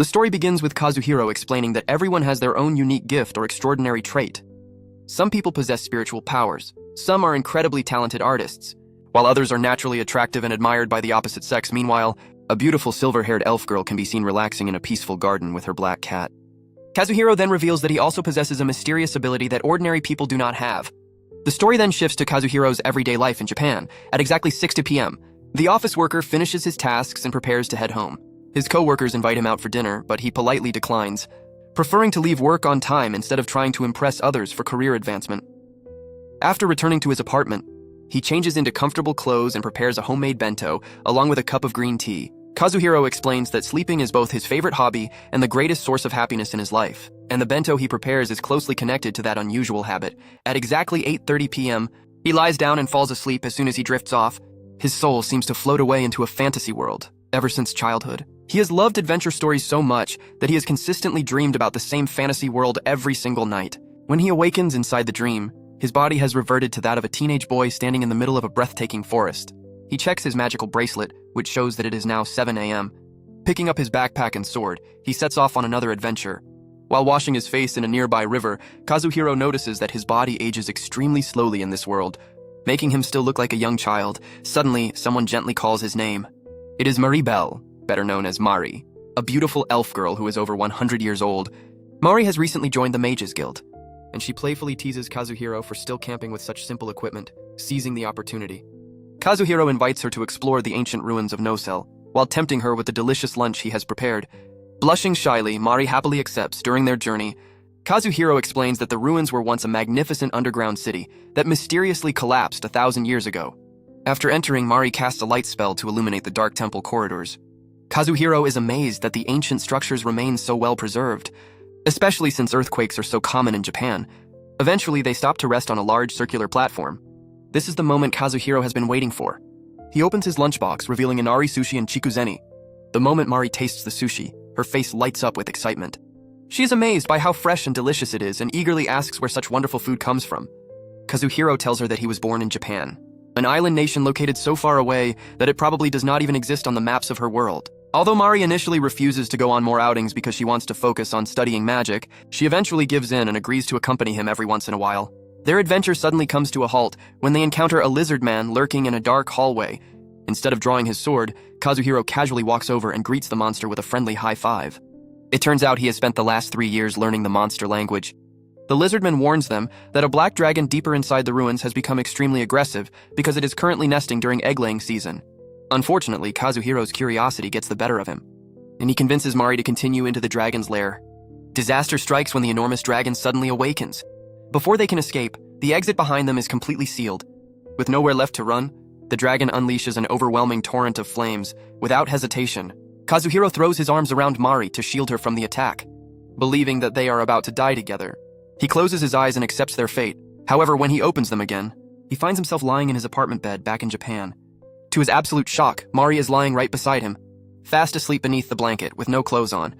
The story begins with Kazuhiro explaining that everyone has their own unique gift or extraordinary trait. Some people possess spiritual powers, some are incredibly talented artists, while others are naturally attractive and admired by the opposite sex. Meanwhile, a beautiful silver-haired elf girl can be seen relaxing in a peaceful garden with her black cat. Kazuhiro then reveals that he also possesses a mysterious ability that ordinary people do not have. The story then shifts to Kazuhiro's everyday life in Japan. At exactly 6 p.m., the office worker finishes his tasks and prepares to head home. His co-workers invite him out for dinner, but he politely declines, preferring to leave work on time instead of trying to impress others for career advancement. After returning to his apartment, he changes into comfortable clothes and prepares a homemade bento, along with a cup of green tea. Kazuhiro explains that sleeping is both his favorite hobby and the greatest source of happiness in his life, and the bento he prepares is closely connected to that unusual habit. At exactly 8:30 p.m., he lies down and falls asleep as soon as he drifts off. His soul seems to float away into a fantasy world. Ever since childhood, he has loved adventure stories so much that he has consistently dreamed about the same fantasy world every single night. When he awakens inside the dream, his body has reverted to that of a teenage boy standing in the middle of a breathtaking forest. He checks his magical bracelet, which shows that it is now 7 a.m. Picking up his backpack and sword, he sets off on another adventure. While washing his face in a nearby river, Kazuhiro notices that his body ages extremely slowly in this world, making him still look like a young child. Suddenly, someone gently calls his name. It is Marie Belle, better known as Mari, a beautiful elf girl who is over 100 years old. Mari has recently joined the Mages Guild, and she playfully teases Kazuhiro for still camping with such simple equipment, seizing the opportunity. Kazuhiro invites her to explore the ancient ruins of Nosel, while tempting her with the delicious lunch he has prepared. Blushing shyly, Mari happily accepts. During their journey, Kazuhiro explains that the ruins were once a magnificent underground city that mysteriously collapsed 1,000 years ago. After entering, Mari casts a light spell to illuminate the dark temple corridors. Kazuhiro is amazed that the ancient structures remain so well preserved, especially since earthquakes are so common in Japan. Eventually, they stop to rest on a large circular platform. This is the moment Kazuhiro has been waiting for. He opens his lunchbox, revealing inari sushi and chikuzeni. The moment Mari tastes the sushi, her face lights up with excitement. She is amazed by how fresh and delicious it is and eagerly asks where such wonderful food comes from. Kazuhiro tells her that he was born in Japan, an island nation located so far away that it probably does not even exist on the maps of her world. Although Mari initially refuses to go on more outings because she wants to focus on studying magic, she eventually gives in and agrees to accompany him every once in a while. Their adventure suddenly comes to a halt when they encounter a lizard man lurking in a dark hallway. Instead of drawing his sword, Kazuhiro casually walks over and greets the monster with a friendly high five. It turns out he has spent the last 3 years learning the monster language. The lizardman warns them that a black dragon deeper inside the ruins has become extremely aggressive because it is currently nesting during egg-laying season. Unfortunately, Kazuhiro's curiosity gets the better of him, and he convinces Mari to continue into the dragon's lair. Disaster strikes when the enormous dragon suddenly awakens. Before they can escape, the exit behind them is completely sealed. With nowhere left to run, the dragon unleashes an overwhelming torrent of flames. Without hesitation, Kazuhiro throws his arms around Mari to shield her from the attack, believing that they are about to die together. He closes his eyes and accepts their fate. However, when he opens them again, he finds himself lying in his apartment bed back in Japan. To his absolute shock, Mari is lying right beside him, fast asleep beneath the blanket with no clothes on.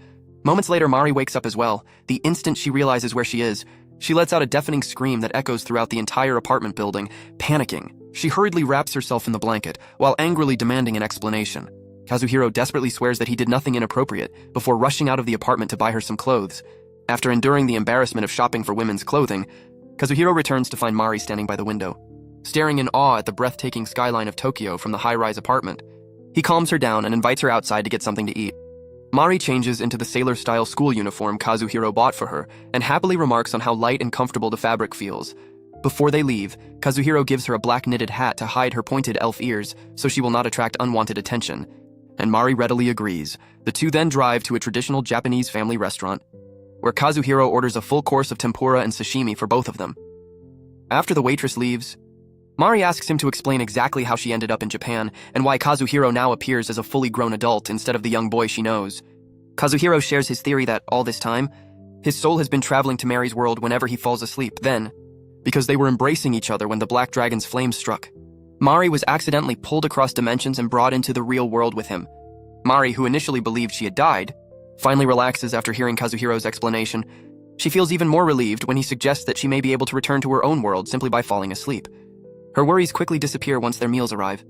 Moments later, Mari wakes up as well. The instant she realizes where she is, she lets out a deafening scream that echoes throughout the entire apartment building. Panicking, she hurriedly wraps herself in the blanket while angrily demanding an explanation. Kazuhiro desperately swears that he did nothing inappropriate before rushing out of the apartment to buy her some clothes. After enduring the embarrassment of shopping for women's clothing, Kazuhiro returns to find Mari standing by the window, staring in awe at the breathtaking skyline of Tokyo from the high-rise apartment. He calms her down and invites her outside to get something to eat. Mari changes into the sailor-style school uniform Kazuhiro bought for her and happily remarks on how light and comfortable the fabric feels. Before they leave, Kazuhiro gives her a black knitted hat to hide her pointed elf ears so she will not attract unwanted attention, and Mari readily agrees. The two then drive to a traditional Japanese family restaurant, where Kazuhiro orders a full course of tempura and sashimi for both of them. After the waitress leaves, Mari asks him to explain exactly how she ended up in Japan and why Kazuhiro now appears as a fully grown adult instead of the young boy she knows. Kazuhiro shares his theory that, all this time, his soul has been traveling to Mari's world whenever he falls asleep. Then, because they were embracing each other when the Black Dragon's flame struck, Mari was accidentally pulled across dimensions and brought into the real world with him. Mari, who initially believed she had died, finally relaxes after hearing Kazuhiro's explanation. She feels even more relieved when he suggests that she may be able to return to her own world simply by falling asleep. Her worries quickly disappear once their meals arrive.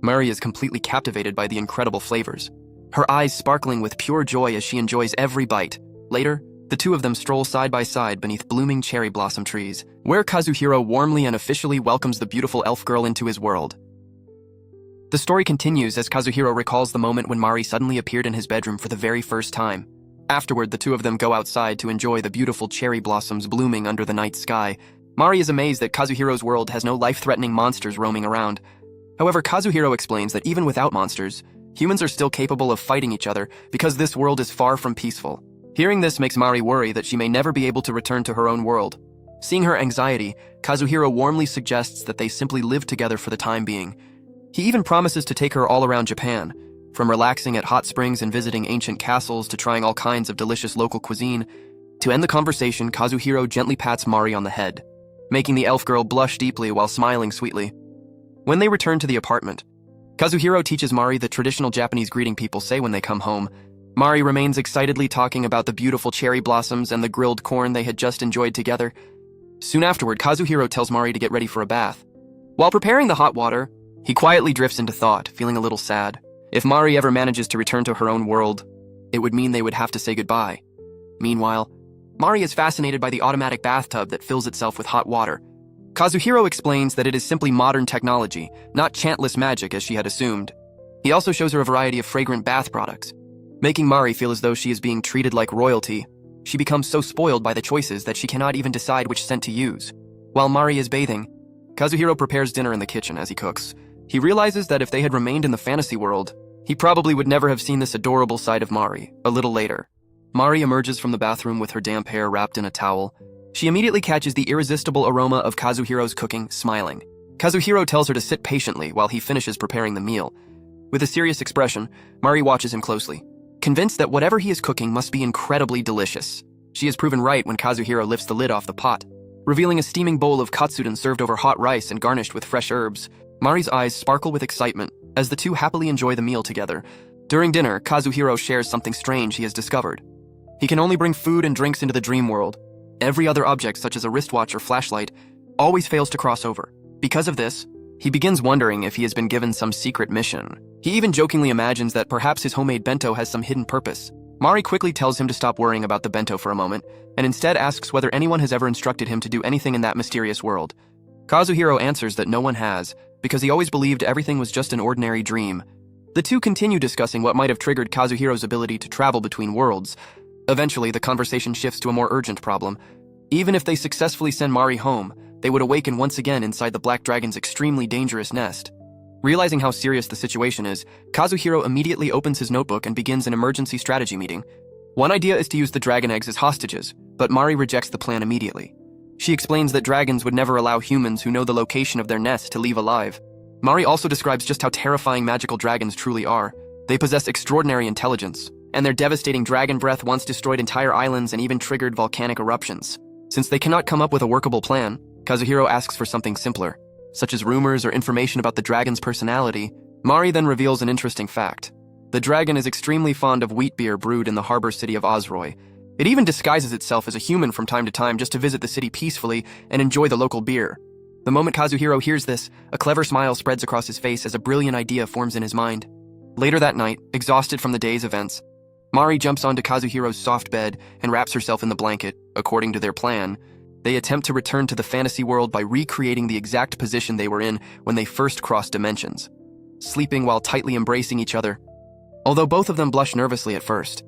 Mari is completely captivated by the incredible flavors. her eyes sparkling with pure joy as she enjoys every bite. Later, the two of them stroll side by side beneath blooming cherry blossom trees, where Kazuhiro warmly and officially welcomes the beautiful elf girl into his world. The story continues as Kazuhiro recalls the moment when Mari suddenly appeared in his bedroom for the very first time. Afterward, the two of them go outside to enjoy the beautiful cherry blossoms blooming under the night sky. Mari is amazed that Kazuhiro's world has no life-threatening monsters roaming around. However, Kazuhiro explains that even without monsters, humans are still capable of fighting each other because this world is far from peaceful. Hearing this makes Mari worry that she may never be able to return to her own world. Seeing her anxiety, Kazuhiro warmly suggests that they simply live together for the time being. He even promises to take her all around Japan, from relaxing at hot springs and visiting ancient castles to trying all kinds of delicious local cuisine. To end the conversation, Kazuhiro gently pats Mari on the head, making the elf girl blush deeply while smiling sweetly. When they return to the apartment, Kazuhiro teaches Mari the traditional Japanese greeting people say when they come home. Mari remains excitedly talking about the beautiful cherry blossoms and the grilled corn they had just enjoyed together. Soon afterward, Kazuhiro tells Mari to get ready for a bath. While preparing the hot water, he quietly drifts into thought, feeling a little sad. If Mari ever manages to return to her own world, it would mean they would have to say goodbye. Meanwhile, Mari is fascinated by the automatic bathtub that fills itself with hot water. Kazuhiro explains that it is simply modern technology, not chantless magic as she had assumed. He also shows her a variety of fragrant bath products, making Mari feel as though she is being treated like royalty. She becomes so spoiled by the choices that she cannot even decide which scent to use. While Mari is bathing, Kazuhiro prepares dinner in the kitchen as he cooks. He realizes that if they had remained in the fantasy world, he probably would never have seen this adorable side of Mari. A little later, Mari emerges from the bathroom with her damp hair wrapped in a towel. She immediately catches the irresistible aroma of Kazuhiro's cooking, smiling. Kazuhiro tells her to sit patiently while he finishes preparing the meal. With a serious expression, Mari watches him closely, convinced that whatever he is cooking must be incredibly delicious. She is proven right when Kazuhiro lifts the lid off the pot, revealing a steaming bowl of katsudon served over hot rice and garnished with fresh herbs. Mari's eyes sparkle with excitement as the two happily enjoy the meal together. During dinner, Kazuhiro shares something strange he has discovered. He can only bring food and drinks into the dream world. Every other object, such as a wristwatch or flashlight, always fails to cross over. Because of this, he begins wondering if he has been given some secret mission. He even jokingly imagines that perhaps his homemade bento has some hidden purpose. Mari quickly tells him to stop worrying about the bento for a moment, and instead asks whether anyone has ever instructed him to do anything in that mysterious world. Kazuhiro answers that no one has, because he always believed everything was just an ordinary dream. The two continue discussing what might have triggered Kazuhiro's ability to travel between worlds. Eventually, the conversation shifts to a more urgent problem. Even if they successfully send Mari home, they would awaken once again inside the Black Dragon's extremely dangerous nest. Realizing how serious the situation is, Kazuhiro immediately opens his notebook and begins an emergency strategy meeting. One idea is to use the dragon eggs as hostages, but Mari rejects the plan immediately. She explains that dragons would never allow humans who know the location of their nest to leave alive. Mari also describes just how terrifying magical dragons truly are. They possess extraordinary intelligence, and their devastating dragon breath once destroyed entire islands and even triggered volcanic eruptions. Since they cannot come up with a workable plan, Kazuhiro asks for something simpler, such as rumors or information about the dragon's personality. Mari then reveals an interesting fact. The dragon is extremely fond of wheat beer brewed in the harbor city of Osroy. It even disguises itself as a human from time to time just to visit the city peacefully and enjoy the local beer. The moment Kazuhiro hears this, a clever smile spreads across his face as a brilliant idea forms in his mind. Later that night, exhausted from the day's events, Mari jumps onto Kazuhiro's soft bed and wraps herself in the blanket. According to their plan, they attempt to return to the fantasy world by recreating the exact position they were in when they first crossed dimensions, sleeping while tightly embracing each other. Although both of them blush nervously at first,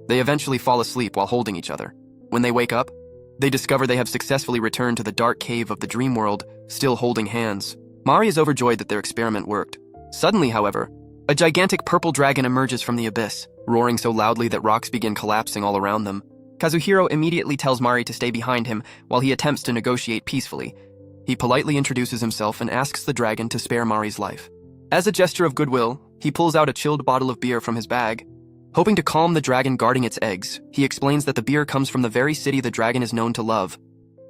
they eventually fall asleep while holding each other. When they wake up, they discover they have successfully returned to the dark cave of the dream world, still holding hands. Mari is overjoyed that their experiment worked. Suddenly, however, a gigantic purple dragon emerges from the abyss, roaring so loudly that rocks begin collapsing all around them. Kazuhiro immediately tells Mari to stay behind him while he attempts to negotiate peacefully. He politely introduces himself and asks the dragon to spare Mari's life. As a gesture of goodwill, he pulls out a chilled bottle of beer from his bag. Hoping to calm the dragon guarding its eggs, he explains that the beer comes from the very city the dragon is known to love.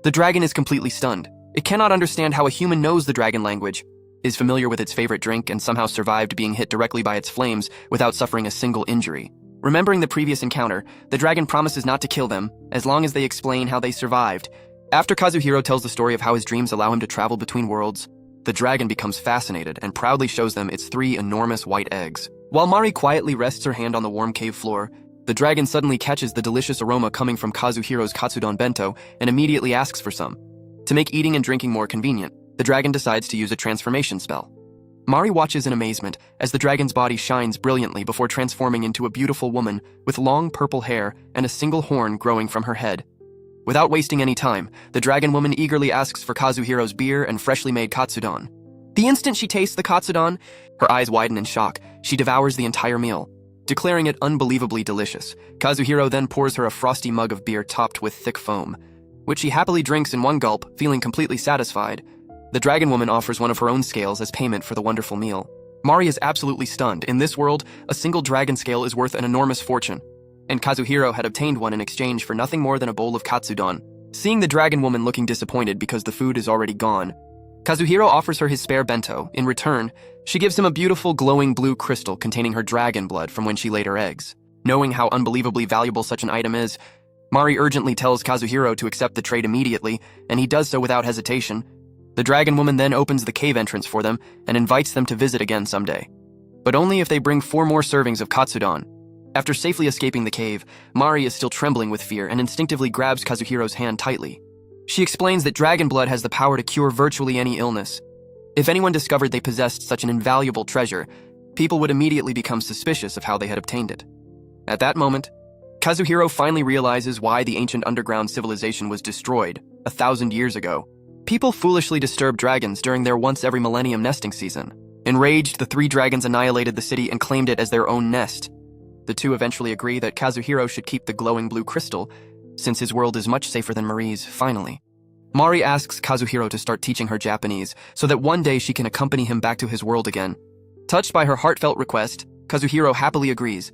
The dragon is completely stunned. It cannot understand how a human knows the dragon language, is familiar with its favorite drink, and somehow survived being hit directly by its flames without suffering a single injury. Remembering the previous encounter, the dragon promises not to kill them, as long as they explain how they survived. After Kazuhiro tells the story of how his dreams allow him to travel between worlds, the dragon becomes fascinated and proudly shows them its 3 enormous white eggs. While Mari quietly rests her hand on the warm cave floor, the dragon suddenly catches the delicious aroma coming from Kazuhiro's katsudon bento and immediately asks for some. To make eating and drinking more convenient, the dragon decides to use a transformation spell. Mari watches in amazement as the dragon's body shines brilliantly before transforming into a beautiful woman with long purple hair and a single horn growing from her head. Without wasting any time, the dragon woman eagerly asks for Kazuhiro's beer and freshly made katsudon. The instant she tastes the katsudon, her eyes widen in shock. She devours the entire meal, declaring it unbelievably delicious. Kazuhiro then pours her a frosty mug of beer topped with thick foam, which she happily drinks in one gulp, feeling completely satisfied. The dragon woman offers one of her own scales as payment for the wonderful meal. Mari is absolutely stunned. In this world, a single dragon scale is worth an enormous fortune, and Kazuhiro had obtained one in exchange for nothing more than a bowl of katsudon. Seeing the dragon woman looking disappointed because the food is already gone, Kazuhiro offers her his spare bento. In return, she gives him a beautiful glowing blue crystal containing her dragon blood from when she laid her eggs. Knowing how unbelievably valuable such an item is, Mari urgently tells Kazuhiro to accept the trade immediately, and he does so without hesitation. The dragon woman then opens the cave entrance for them and invites them to visit again someday, but only if they bring 4 more servings of katsudon. After safely escaping the cave, Mari is still trembling with fear and instinctively grabs Kazuhiro's hand tightly. She explains that dragon blood has the power to cure virtually any illness. If anyone discovered they possessed such an invaluable treasure, people would immediately become suspicious of how they had obtained it. At that moment, Kazuhiro finally realizes why the ancient underground civilization was destroyed 1,000 years ago. People foolishly disturbed dragons during their once-every-millennium nesting season. Enraged, the 3 dragons annihilated the city and claimed it as their own nest. The 2 eventually agree that Kazuhiro should keep the glowing blue crystal, since his world is much safer than Mari's, finally. Mari asks Kazuhiro to start teaching her Japanese so that one day she can accompany him back to his world again. Touched by her heartfelt request, Kazuhiro happily agrees.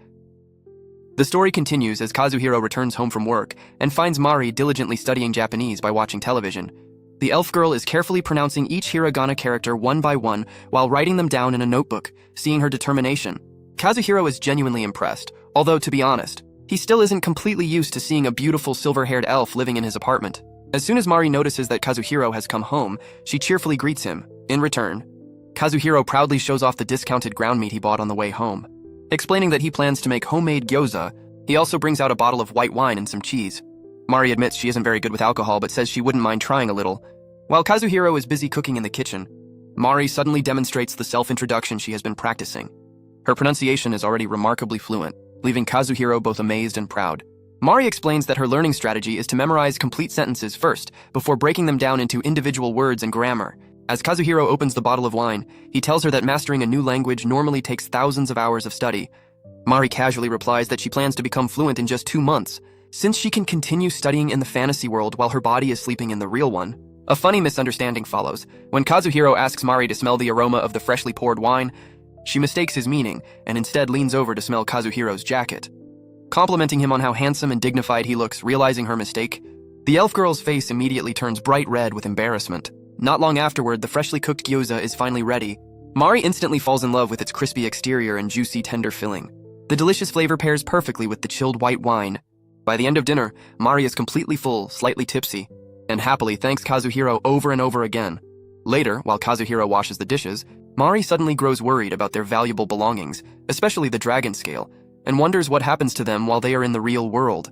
The story continues as Kazuhiro returns home from work and finds Mari diligently studying Japanese by watching television. The elf girl is carefully pronouncing each hiragana character one by one while writing them down in a notebook. Seeing her determination, Kazuhiro is genuinely impressed, although to be honest, he still isn't completely used to seeing a beautiful silver-haired elf living in his apartment. As soon as Mari notices that Kazuhiro has come home, she cheerfully greets him. In return, Kazuhiro proudly shows off the discounted ground meat he bought on the way home. Explaining that he plans to make homemade gyoza, he also brings out a bottle of white wine and some cheese. Mari admits she isn't very good with alcohol but says she wouldn't mind trying a little. While Kazuhiro is busy cooking in the kitchen, Mari suddenly demonstrates the self-introduction she has been practicing. Her pronunciation is already remarkably fluent, leaving Kazuhiro both amazed and proud. Mari explains that her learning strategy is to memorize complete sentences first, before breaking them down into individual words and grammar. As Kazuhiro opens the bottle of wine, he tells her that mastering a new language normally takes thousands of hours of study. Mari casually replies that she plans to become fluent in just 2 months, since she can continue studying in the fantasy world while her body is sleeping in the real one. A funny misunderstanding follows. When Kazuhiro asks Mari to smell the aroma of the freshly poured wine, she mistakes his meaning and instead leans over to smell Kazuhiro's jacket. Complimenting him on how handsome and dignified he looks, realizing her mistake, the elf girl's face immediately turns bright red with embarrassment. Not long afterward, the freshly cooked gyoza is finally ready. Mari instantly falls in love with its crispy exterior and juicy, tender filling. The delicious flavor pairs perfectly with the chilled white wine. By the end of dinner, Mari is completely full, slightly tipsy, and happily thanks Kazuhiro over and over again. Later, while Kazuhiro washes the dishes, Mari suddenly grows worried about their valuable belongings, especially the dragon scale, and wonders what happens to them while they are in the real world.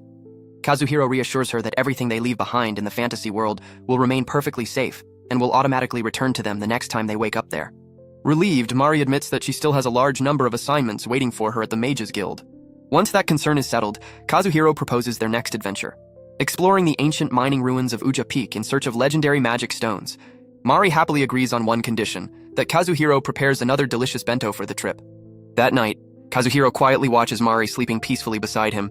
Kazuhiro reassures her that everything they leave behind in the fantasy world will remain perfectly safe and will automatically return to them the next time they wake up there. Relieved, Mari admits that she still has a large number of assignments waiting for her at the Mages Guild. Once that concern is settled, Kazuhiro proposes their next adventure, exploring the ancient mining ruins of Uja Peak in search of legendary magic stones. Mari happily agrees on one condition, that Kazuhiro prepares another delicious bento for the trip. That night, Kazuhiro quietly watches Mari sleeping peacefully beside him.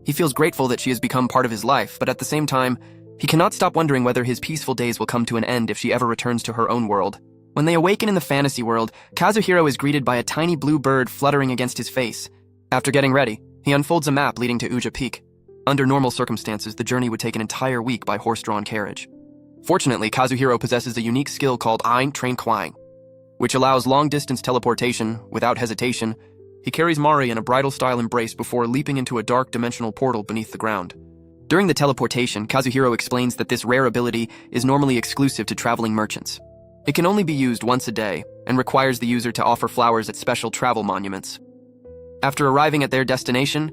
He feels grateful that she has become part of his life, but at the same time, he cannot stop wondering whether his peaceful days will come to an end if she ever returns to her own world. When they awaken in the fantasy world, Kazuhiro is greeted by a tiny blue bird fluttering against his face. After getting ready, he unfolds a map leading to Uja Peak. Under normal circumstances, the journey would take an entire week by horse-drawn carriage. Fortunately, Kazuhiro possesses a unique skill called Ein Train Kwang, which allows long-distance teleportation. Without hesitation, he carries Mari in a bridal-style embrace before leaping into a dark dimensional portal beneath the ground. During the teleportation, Kazuhiro explains that this rare ability is normally exclusive to traveling merchants. It can only be used once a day and requires the user to offer flowers at special travel monuments. After arriving at their destination,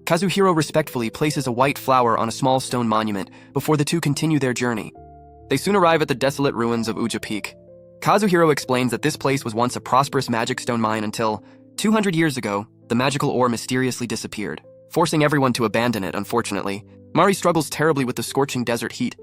Kazuhiro respectfully places a white flower on a small stone monument before the two continue their journey. They soon arrive at the desolate ruins of Uja Peak. Kazuhiro explains that this place was once a prosperous magic stone mine until, 200 years ago, the magical ore mysteriously disappeared, forcing everyone to abandon it, unfortunately. Mari struggles terribly with the scorching desert heat.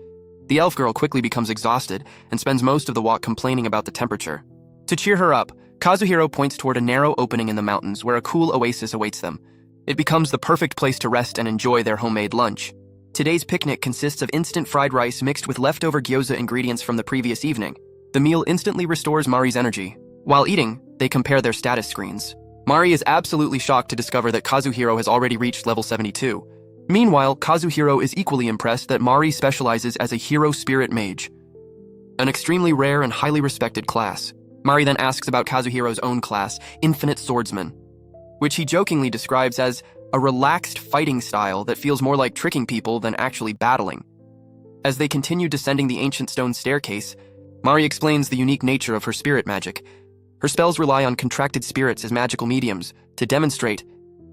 The elf girl quickly becomes exhausted and spends most of the walk complaining about the temperature. To cheer her up, Kazuhiro points toward a narrow opening in the mountains where a cool oasis awaits them. It becomes the perfect place to rest and enjoy their homemade lunch. Today's picnic consists of instant fried rice mixed with leftover gyoza ingredients from the previous evening. The meal instantly restores Mari's energy. While eating, they compare their status screens. Mari is absolutely shocked to discover that Kazuhiro has already reached level 72. Meanwhile, Kazuhiro is equally impressed that Mari specializes as a hero spirit mage, an extremely rare and highly respected class. Mari then asks about Kazuhiro's own class, Infinite Swordsman, which he jokingly describes as a relaxed fighting style that feels more like tricking people than actually battling. As they continue descending the ancient stone staircase, Mari explains the unique nature of her spirit magic. Her spells rely on contracted spirits as magical mediums. To demonstrate,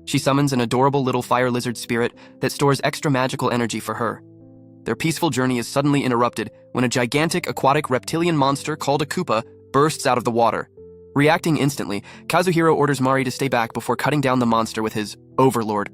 she summons an adorable little fire lizard spirit that stores extra magical energy for her. Their peaceful journey is suddenly interrupted when a gigantic aquatic reptilian monster called a Koopa bursts out of the water. Reacting instantly, Kazuhiro orders Mari to stay back before cutting down the monster with his Overlord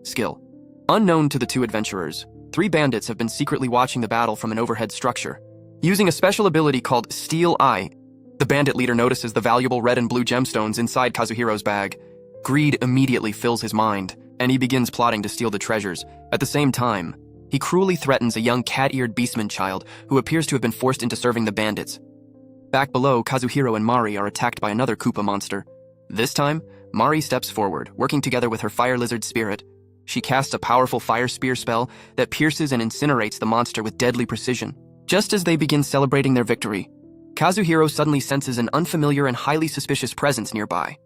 skill. Unknown to the two adventurers, 3 bandits have been secretly watching the battle from an overhead structure. Using a special ability called Steel Eye, the bandit leader notices the valuable red and blue gemstones inside Kazuhiro's bag. Greed immediately fills his mind, and he begins plotting to steal the treasures. At the same time, he cruelly threatens a young cat-eared beastman child who appears to have been forced into serving the bandits. Back below, Kazuhiro and Mari are attacked by another Koopa monster. This time, Mari steps forward, working together with her fire lizard spirit. She casts a powerful fire spear spell that pierces and incinerates the monster with deadly precision. Just as they begin celebrating their victory, Kazuhiro suddenly senses an unfamiliar and highly suspicious presence nearby.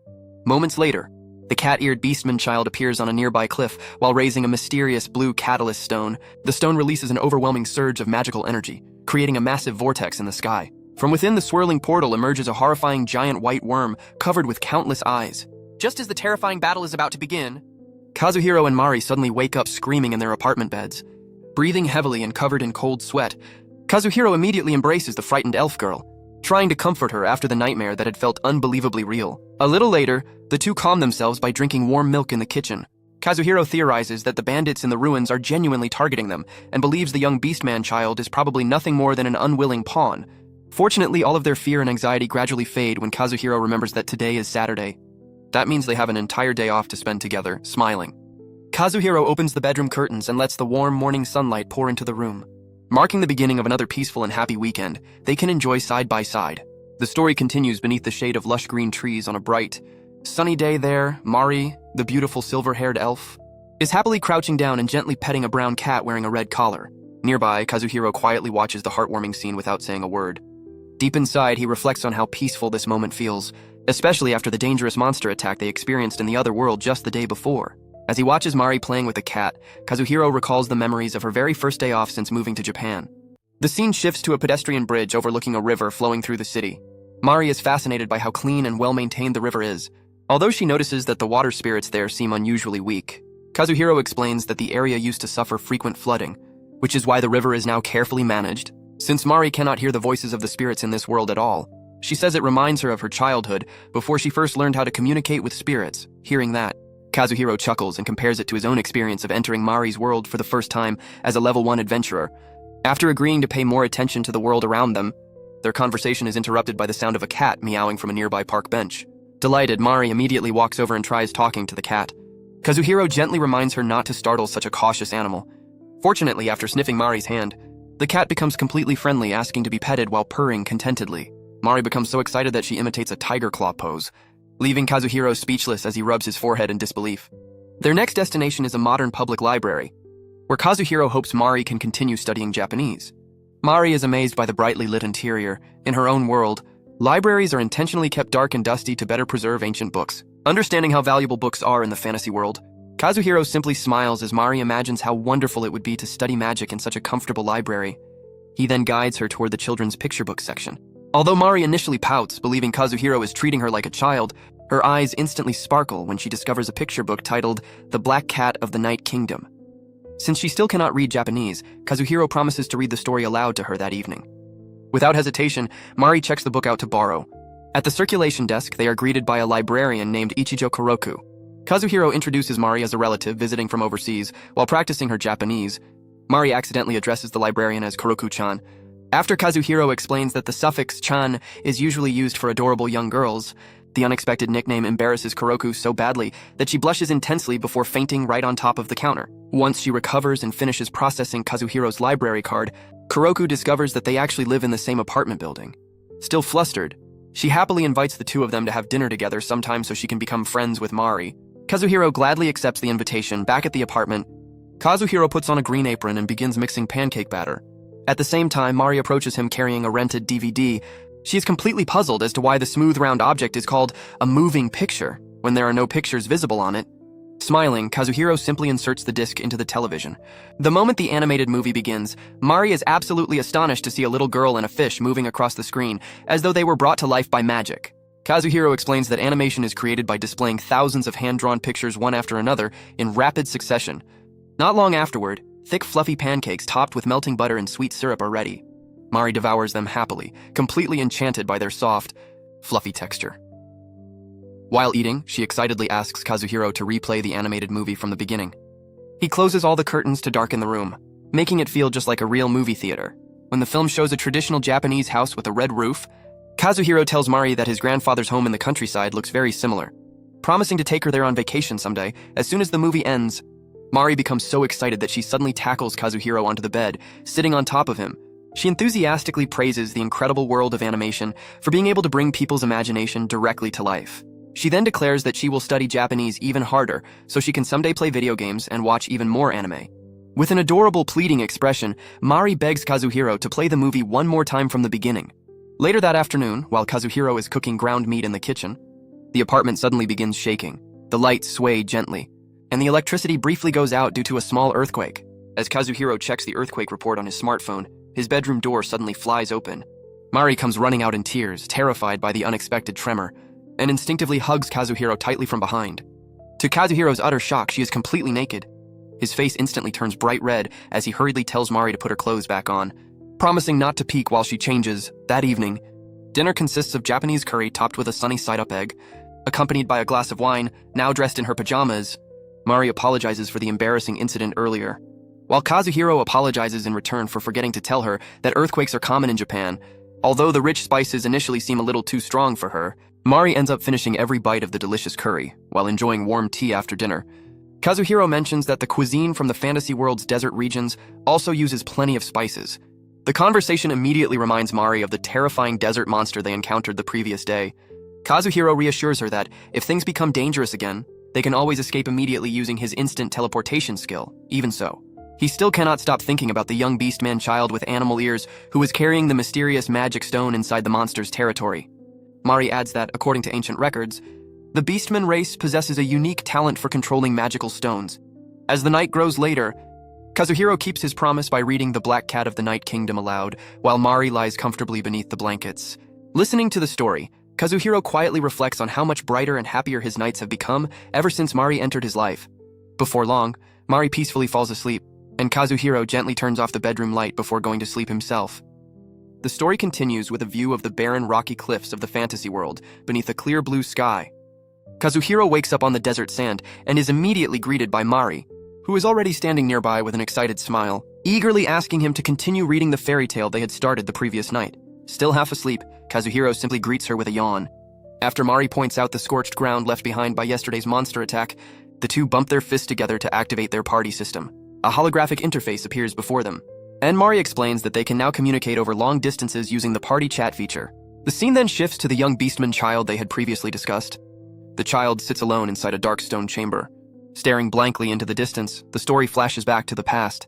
Moments later, the cat-eared beastman child appears on a nearby cliff while raising a mysterious blue catalyst stone. The stone releases an overwhelming surge of magical energy, creating a massive vortex in the sky. From within the swirling portal emerges a horrifying giant white worm covered with countless eyes. Just as the terrifying battle is about to begin, Kazuhiro and Mari suddenly wake up screaming in their apartment beds. Breathing heavily and covered in cold sweat, Kazuhiro immediately embraces the frightened elf girl, trying to comfort her after the nightmare that had felt unbelievably real. A little later, the two calm themselves by drinking warm milk in the kitchen. Kazuhiro theorizes that the bandits in the ruins are genuinely targeting them and believes the young beastman child is probably nothing more than an unwilling pawn. Fortunately, all of their fear and anxiety gradually fade when Kazuhiro remembers that today is Saturday. That means they have an entire day off to spend together, smiling. Kazuhiro opens the bedroom curtains and lets the warm morning sunlight pour into the room. Marking the beginning of another peaceful and happy weekend, they can enjoy side by side. The story continues beneath the shade of lush green trees on a bright, sunny day there. Mari, the beautiful silver-haired elf, is happily crouching down and gently petting a brown cat wearing a red collar. Nearby, Kazuhiro quietly watches the heartwarming scene without saying a word. Deep inside, he reflects on how peaceful this moment feels, especially after the dangerous monster attack they experienced in the other world just the day before. As he watches Mari playing with the cat, Kazuhiro recalls the memories of her very first day off since moving to Japan. The scene shifts to a pedestrian bridge overlooking a river flowing through the city. Mari is fascinated by how clean and well-maintained the river is, although she notices that the water spirits there seem unusually weak. Kazuhiro explains that the area used to suffer frequent flooding, which is why the river is now carefully managed. Since Mari cannot hear the voices of the spirits in this world at all, she says it reminds her of her childhood before she first learned how to communicate with spirits. Hearing that, Kazuhiro chuckles and compares it to his own experience of entering Mari's world for the first time as a level 1 adventurer. After agreeing to pay more attention to the world around them, their conversation is interrupted by the sound of a cat meowing from a nearby park bench. Delighted, Mari immediately walks over and tries talking to the cat. Kazuhiro gently reminds her not to startle such a cautious animal. Fortunately, after sniffing Mari's hand, the cat becomes completely friendly, asking to be petted while purring contentedly. Mari becomes so excited that she imitates a tiger claw pose, leaving Kazuhiro speechless as he rubs his forehead in disbelief. Their next destination is a modern public library, where Kazuhiro hopes Mari can continue studying Japanese. Mari is amazed by the brightly lit interior. In her own world, libraries are intentionally kept dark and dusty to better preserve ancient books. Understanding how valuable books are in the fantasy world, Kazuhiro simply smiles as Mari imagines how wonderful it would be to study magic in such a comfortable library. He then guides her toward the children's picture book section. Although Mari initially pouts, believing Kazuhiro is treating her like a child, Her eyes instantly sparkle when she discovers a picture book titled The Black Cat of the Night Kingdom. Since she still cannot read Japanese, Kazuhiro promises to read the story aloud to her that evening. Without hesitation, Mari checks the book out to borrow. At the circulation desk, they are greeted by a librarian named Ichijo Kuroku. Kazuhiro introduces Mari as a relative visiting from overseas. While practicing her Japanese, Mari accidentally addresses the librarian as Kuroku-chan. After Kazuhiro explains that the suffix chan is usually used for adorable young girls, the unexpected nickname embarrasses Kuroku so badly that she blushes intensely before fainting right on top of the counter. Once she recovers and finishes processing Kazuhiro's library card, Kuroku discovers that they actually live in the same apartment building. Still flustered, she happily invites the two of them to have dinner together sometime so she can become friends with Mari. Kazuhiro gladly accepts the invitation. Back at the apartment, Kazuhiro puts on a green apron and begins mixing pancake batter. At the same time, Mari approaches him carrying a rented DVD. She is completely puzzled as to why the smooth round object is called a moving picture when there are no pictures visible on it. Smiling, Kazuhiro simply inserts the disc into the television. The moment the animated movie begins, Mari is absolutely astonished to see a little girl and a fish moving across the screen, as though they were brought to life by magic. Kazuhiro explains that animation is created by displaying thousands of hand-drawn pictures one after another in rapid succession. Not long afterward, thick fluffy pancakes topped with melting butter and sweet syrup are ready. Mari devours them happily, completely enchanted by their soft, fluffy texture. While eating, she excitedly asks Kazuhiro to replay the animated movie from the beginning. He closes all the curtains to darken the room, making it feel just like a real movie theater. When the film shows a traditional Japanese house with a red roof, Kazuhiro tells Mari that his grandfather's home in the countryside looks very similar, promising to take her there on vacation someday. As soon as the movie ends, Mari becomes so excited that she suddenly tackles Kazuhiro onto the bed, sitting on top of him. She enthusiastically praises the incredible world of animation for being able to bring people's imagination directly to life. She then declares that she will study Japanese even harder so she can someday play video games and watch even more anime. With an adorable pleading expression, Mari begs Kazuhiro to play the movie one more time from the beginning. Later that afternoon, while Kazuhiro is cooking ground meat in the kitchen, the apartment suddenly begins shaking. The lights sway gently, and the electricity briefly goes out due to a small earthquake. As Kazuhiro checks the earthquake report on his smartphone, his bedroom door suddenly flies open. Mari comes running out in tears, terrified by the unexpected tremor, and instinctively hugs Kazuhiro tightly from behind. To Kazuhiro's utter shock, she is completely naked. His face instantly turns bright red as he hurriedly tells Mari to put her clothes back on, promising not to peek while she changes. That evening, dinner consists of Japanese curry topped with a sunny side-up egg, accompanied by a glass of wine. Now dressed in her pajamas, Mari apologizes for the embarrassing incident earlier. While Kazuhiro apologizes in return for forgetting to tell her that earthquakes are common in Japan, although the rich spices initially seem a little too strong for her, Mari ends up finishing every bite of the delicious curry while enjoying warm tea after dinner. Kazuhiro mentions that the cuisine from the fantasy world's desert regions also uses plenty of spices. The conversation immediately reminds Mari of the terrifying desert monster they encountered the previous day. Kazuhiro reassures her that if things become dangerous again, they can always escape immediately using his instant teleportation skill. Even so, he still cannot stop thinking about the young beastman child with animal ears who was carrying the mysterious magic stone inside the monster's territory. Mari adds that, according to ancient records, the beastman race possesses a unique talent for controlling magical stones. As the night grows later, Kazuhiro keeps his promise by reading The Black Cat of the Night Kingdom aloud, while Mari lies comfortably beneath the blankets. Listening to the story, Kazuhiro quietly reflects on how much brighter and happier his nights have become ever since Mari entered his life. Before long, Mari peacefully falls asleep, and Kazuhiro gently turns off the bedroom light before going to sleep himself. The story continues with a view of the barren rocky cliffs of the fantasy world beneath a clear blue sky. Kazuhiro wakes up on the desert sand and is immediately greeted by Mari, who is already standing nearby with an excited smile, eagerly asking him to continue reading the fairy tale they had started the previous night. Still half asleep, Kazuhiro simply greets her with a yawn. After Mari points out the scorched ground left behind by yesterday's monster attack, the two bump their fists together to activate their party system. A holographic interface appears before them, and Mari explains that they can now communicate over long distances using the party chat feature. The scene then shifts to the young beastman child they had previously discussed. The child sits alone inside a dark stone chamber. Staring blankly into the distance, the story flashes back to the past.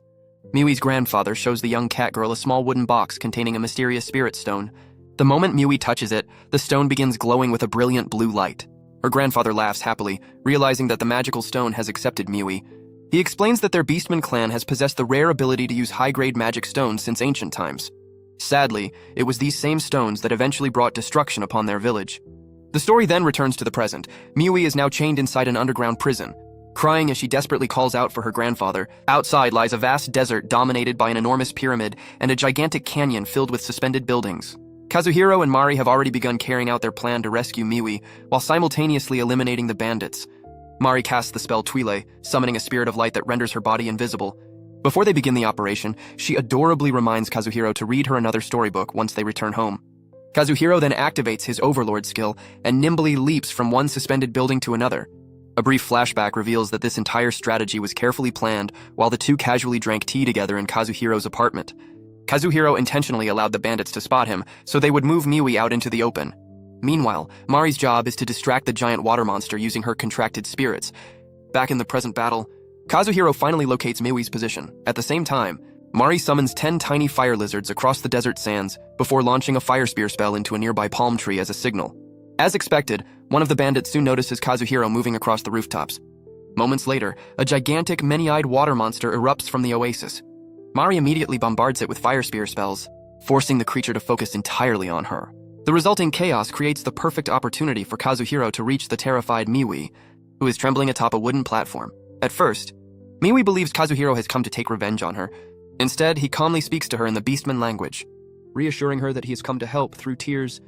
Miui's grandfather shows the young cat girl a small wooden box containing a mysterious spirit stone. The moment Miui touches it, the stone begins glowing with a brilliant blue light. Her grandfather laughs happily, realizing that the magical stone has accepted Miui. He explains that their Beastman clan has possessed the rare ability to use high-grade magic stones since ancient times. Sadly, it was these same stones that eventually brought destruction upon their village. The story then returns to the present. Miui is now chained inside an underground prison, crying as she desperately calls out for her grandfather. Outside lies a vast desert dominated by an enormous pyramid and a gigantic canyon filled with suspended buildings. Kazuhiro and Mari have already begun carrying out their plan to rescue Miui, while simultaneously eliminating the bandits. Mari casts the spell Twile, summoning a spirit of light that renders her body invisible. Before they begin the operation, she adorably reminds Kazuhiro to read her another storybook once they return home. Kazuhiro then activates his Overlord skill and nimbly leaps from one suspended building to another. A brief flashback reveals that this entire strategy was carefully planned while the two casually drank tea together in Kazuhiro's apartment. Kazuhiro intentionally allowed the bandits to spot him, so they would move Miui out into the open. Meanwhile, Mari's job is to distract the giant water monster using her contracted spirits. Back in the present battle, Kazuhiro finally locates Miui's position. At the same time, Mari summons 10 tiny fire lizards across the desert sands before launching a fire spear spell into a nearby palm tree as a signal. As expected, one of the bandits soon notices Kazuhiro moving across the rooftops. Moments later, a gigantic, many-eyed water monster erupts from the oasis. Mari immediately bombards it with fire spear spells, forcing the creature to focus entirely on her. The resulting chaos creates the perfect opportunity for Kazuhiro to reach the terrified Miui, who is trembling atop a wooden platform. At first, Miui believes Kazuhiro has come to take revenge on her. Instead, he calmly speaks to her in the Beastman language, reassuring her that he has come to help through tears.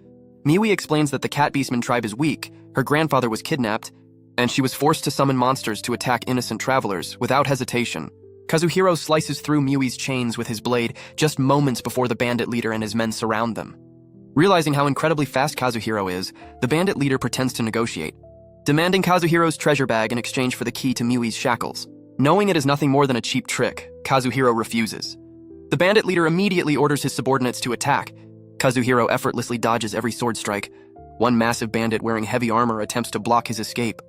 Miui explains that the Cat Beastman tribe is weak, her grandfather was kidnapped, and she was forced to summon monsters to attack innocent travelers without hesitation. Kazuhiro slices through Miui's chains with his blade just moments before the bandit leader and his men surround them. Realizing how incredibly fast Kazuhiro is, the bandit leader pretends to negotiate, demanding Kazuhiro's treasure bag in exchange for the key to Miui's shackles. Knowing it is nothing more than a cheap trick, Kazuhiro refuses. The bandit leader immediately orders his subordinates to attack. Kazuhiro effortlessly dodges every sword strike. One massive bandit wearing heavy armor attempts to block his escape,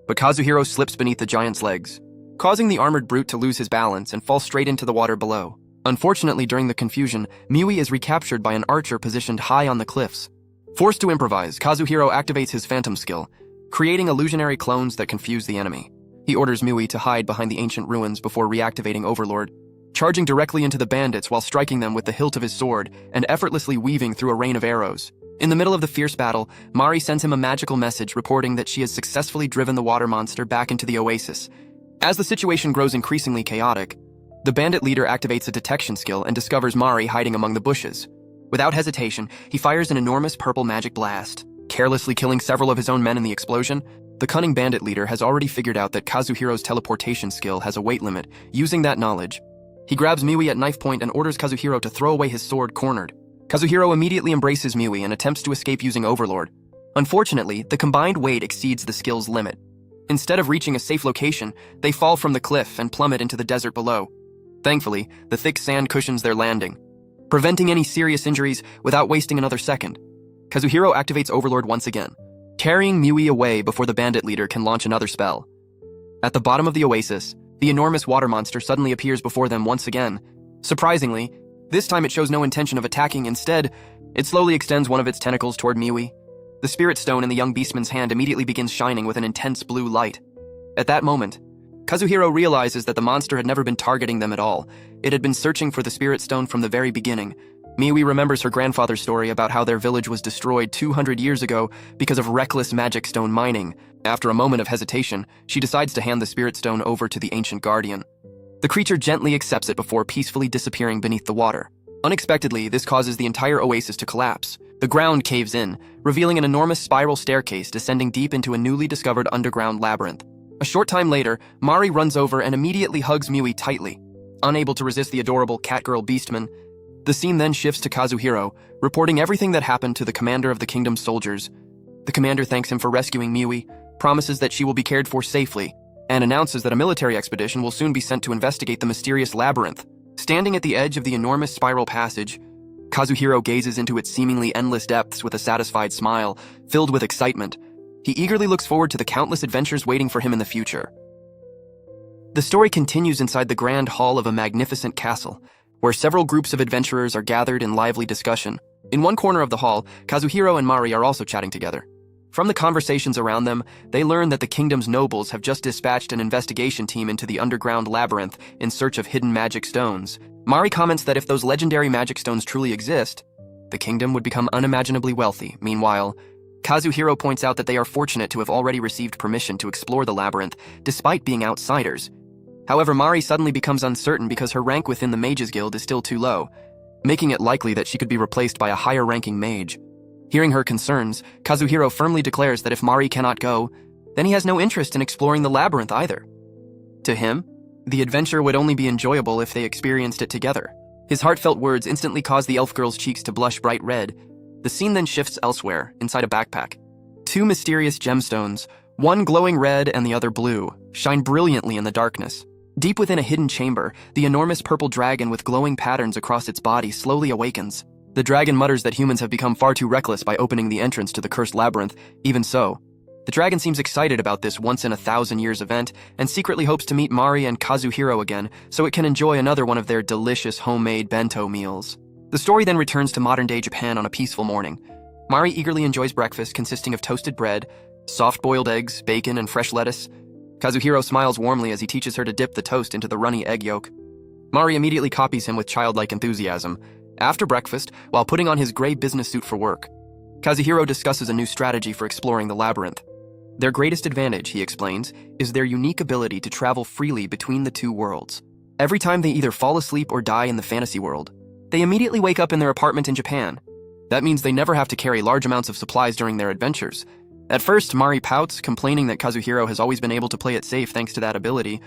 but Kazuhiro slips beneath the giant's legs, causing the armored brute to lose his balance and fall straight into the water below. Unfortunately, during the confusion, Miui is recaptured by an archer positioned high on the cliffs. Forced to improvise, Kazuhiro activates his phantom skill, creating illusionary clones that confuse the enemy. He orders Miui to hide behind the ancient ruins before reactivating Overlord, charging directly into the bandits while striking them with the hilt of his sword and effortlessly weaving through a rain of arrows. In the middle of the fierce battle, Mari sends him a magical message reporting that she has successfully driven the water monster back into the oasis. As the situation grows increasingly chaotic, the bandit leader activates a detection skill and discovers Mari hiding among the bushes. Without hesitation, he fires an enormous purple magic blast, carelessly killing several of his own men in the explosion. The cunning bandit leader has already figured out that Kazuhiro's teleportation skill has a weight limit. Using that knowledge, he grabs Miui at knife point and orders Kazuhiro to throw away his sword cornered. Kazuhiro immediately embraces Miui and attempts to escape using Overlord. Unfortunately, the combined weight exceeds the skill's limit. Instead of reaching a safe location, they fall from the cliff and plummet into the desert below. Thankfully, the thick sand cushions their landing, preventing any serious injuries without wasting another second. Kazuhiro activates Overlord once again, carrying Miui away before the bandit leader can launch another spell. At the bottom of the oasis, the enormous water monster suddenly appears before them once again. Surprisingly, this time it shows no intention of attacking. Instead, it slowly extends one of its tentacles toward Miui. The spirit stone in the young beastman's hand immediately begins shining with an intense blue light. At that moment, Kazuhiro realizes that the monster had never been targeting them at all. It had been searching for the spirit stone from the very beginning. Miui remembers her grandfather's story about how their village was destroyed 200 years ago because of reckless magic stone mining. After a moment of hesitation, she decides to hand the spirit stone over to the ancient guardian. The creature gently accepts it before peacefully disappearing beneath the water. Unexpectedly, this causes the entire oasis to collapse. The ground caves in, revealing an enormous spiral staircase descending deep into a newly discovered underground labyrinth. A short time later, Mari runs over and immediately hugs Miui tightly. Unable to resist the adorable catgirl beastman, the scene then shifts to Kazuhiro, reporting everything that happened to the commander of the kingdom's soldiers. The commander thanks him for rescuing Miui, promises that she will be cared for safely, and announces that a military expedition will soon be sent to investigate the mysterious labyrinth. Standing at the edge of the enormous spiral passage, Kazuhiro gazes into its seemingly endless depths with a satisfied smile, filled with excitement. He eagerly looks forward to the countless adventures waiting for him in the future. The story continues inside the grand hall of a magnificent castle, where several groups of adventurers are gathered in lively discussion. In one corner of the hall, Kazuhiro and Mari are also chatting together. From the conversations around them, they learn that the kingdom's nobles have just dispatched an investigation team into the underground labyrinth in search of hidden magic stones. Mari comments that if those legendary magic stones truly exist, the kingdom would become unimaginably wealthy. Meanwhile, Kazuhiro points out that they are fortunate to have already received permission to explore the labyrinth, despite being outsiders. However, Mari suddenly becomes uncertain because her rank within the Mages Guild is still too low, making it likely that she could be replaced by a higher-ranking mage. Hearing her concerns, Kazuhiro firmly declares that if Mari cannot go, then he has no interest in exploring the labyrinth either. To him, the adventure would only be enjoyable if they experienced it together. His heartfelt words instantly cause the elf girl's cheeks to blush bright red. The scene then shifts elsewhere, inside a backpack. Two mysterious gemstones, one glowing red and the other blue, shine brilliantly in the darkness. Deep within a hidden chamber, the enormous purple dragon with glowing patterns across its body slowly awakens. The dragon mutters that humans have become far too reckless by opening the entrance to the cursed labyrinth. Even so, the dragon seems excited about this once-in-a-thousand-years event and secretly hopes to meet Mari and Kazuhiro again so it can enjoy another one of their delicious homemade bento meals. The story then returns to modern-day Japan on a peaceful morning. Mari eagerly enjoys breakfast consisting of toasted bread, soft-boiled eggs, bacon, and fresh lettuce. Kazuhiro smiles warmly as he teaches her to dip the toast into the runny egg yolk. Mari immediately copies him with childlike enthusiasm. After breakfast, while putting on his gray business suit for work, Kazuhiro discusses a new strategy for exploring the labyrinth. Their greatest advantage, he explains, is their unique ability to travel freely between the two worlds. Every time they either fall asleep or die in the fantasy world, they immediately wake up in their apartment in Japan. That means they never have to carry large amounts of supplies during their adventures. At first, Mari pouts, complaining that Kazuhiro has always been able to play it safe thanks to that ability.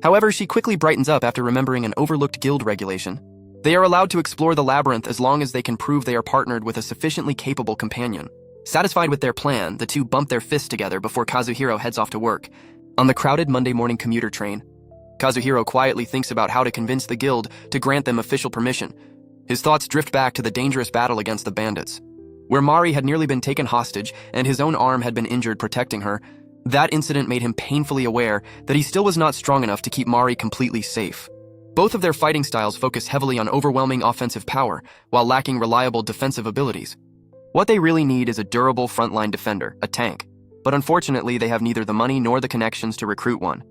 However, she quickly brightens up after remembering an overlooked guild regulation. They are allowed to explore the labyrinth as long as they can prove they are partnered with a sufficiently capable companion. Satisfied with their plan, the two bump their fists together before Kazuhiro heads off to work. On the crowded Monday morning commuter train, Kazuhiro quietly thinks about how to convince the guild to grant them official permission. His thoughts drift back to the dangerous battle against the bandits, where Mari had nearly been taken hostage and his own arm had been injured protecting her. That incident made him painfully aware that he still was not strong enough to keep Mari completely safe. Both of their fighting styles focus heavily on overwhelming offensive power, while lacking reliable defensive abilities. What they really need is a durable frontline defender, a tank. But unfortunately, they have neither the money nor the connections to recruit one.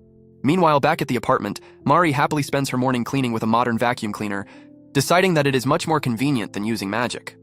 Meanwhile, back at the apartment, Mari happily spends her morning cleaning with a modern vacuum cleaner, deciding that it is much more convenient than using magic.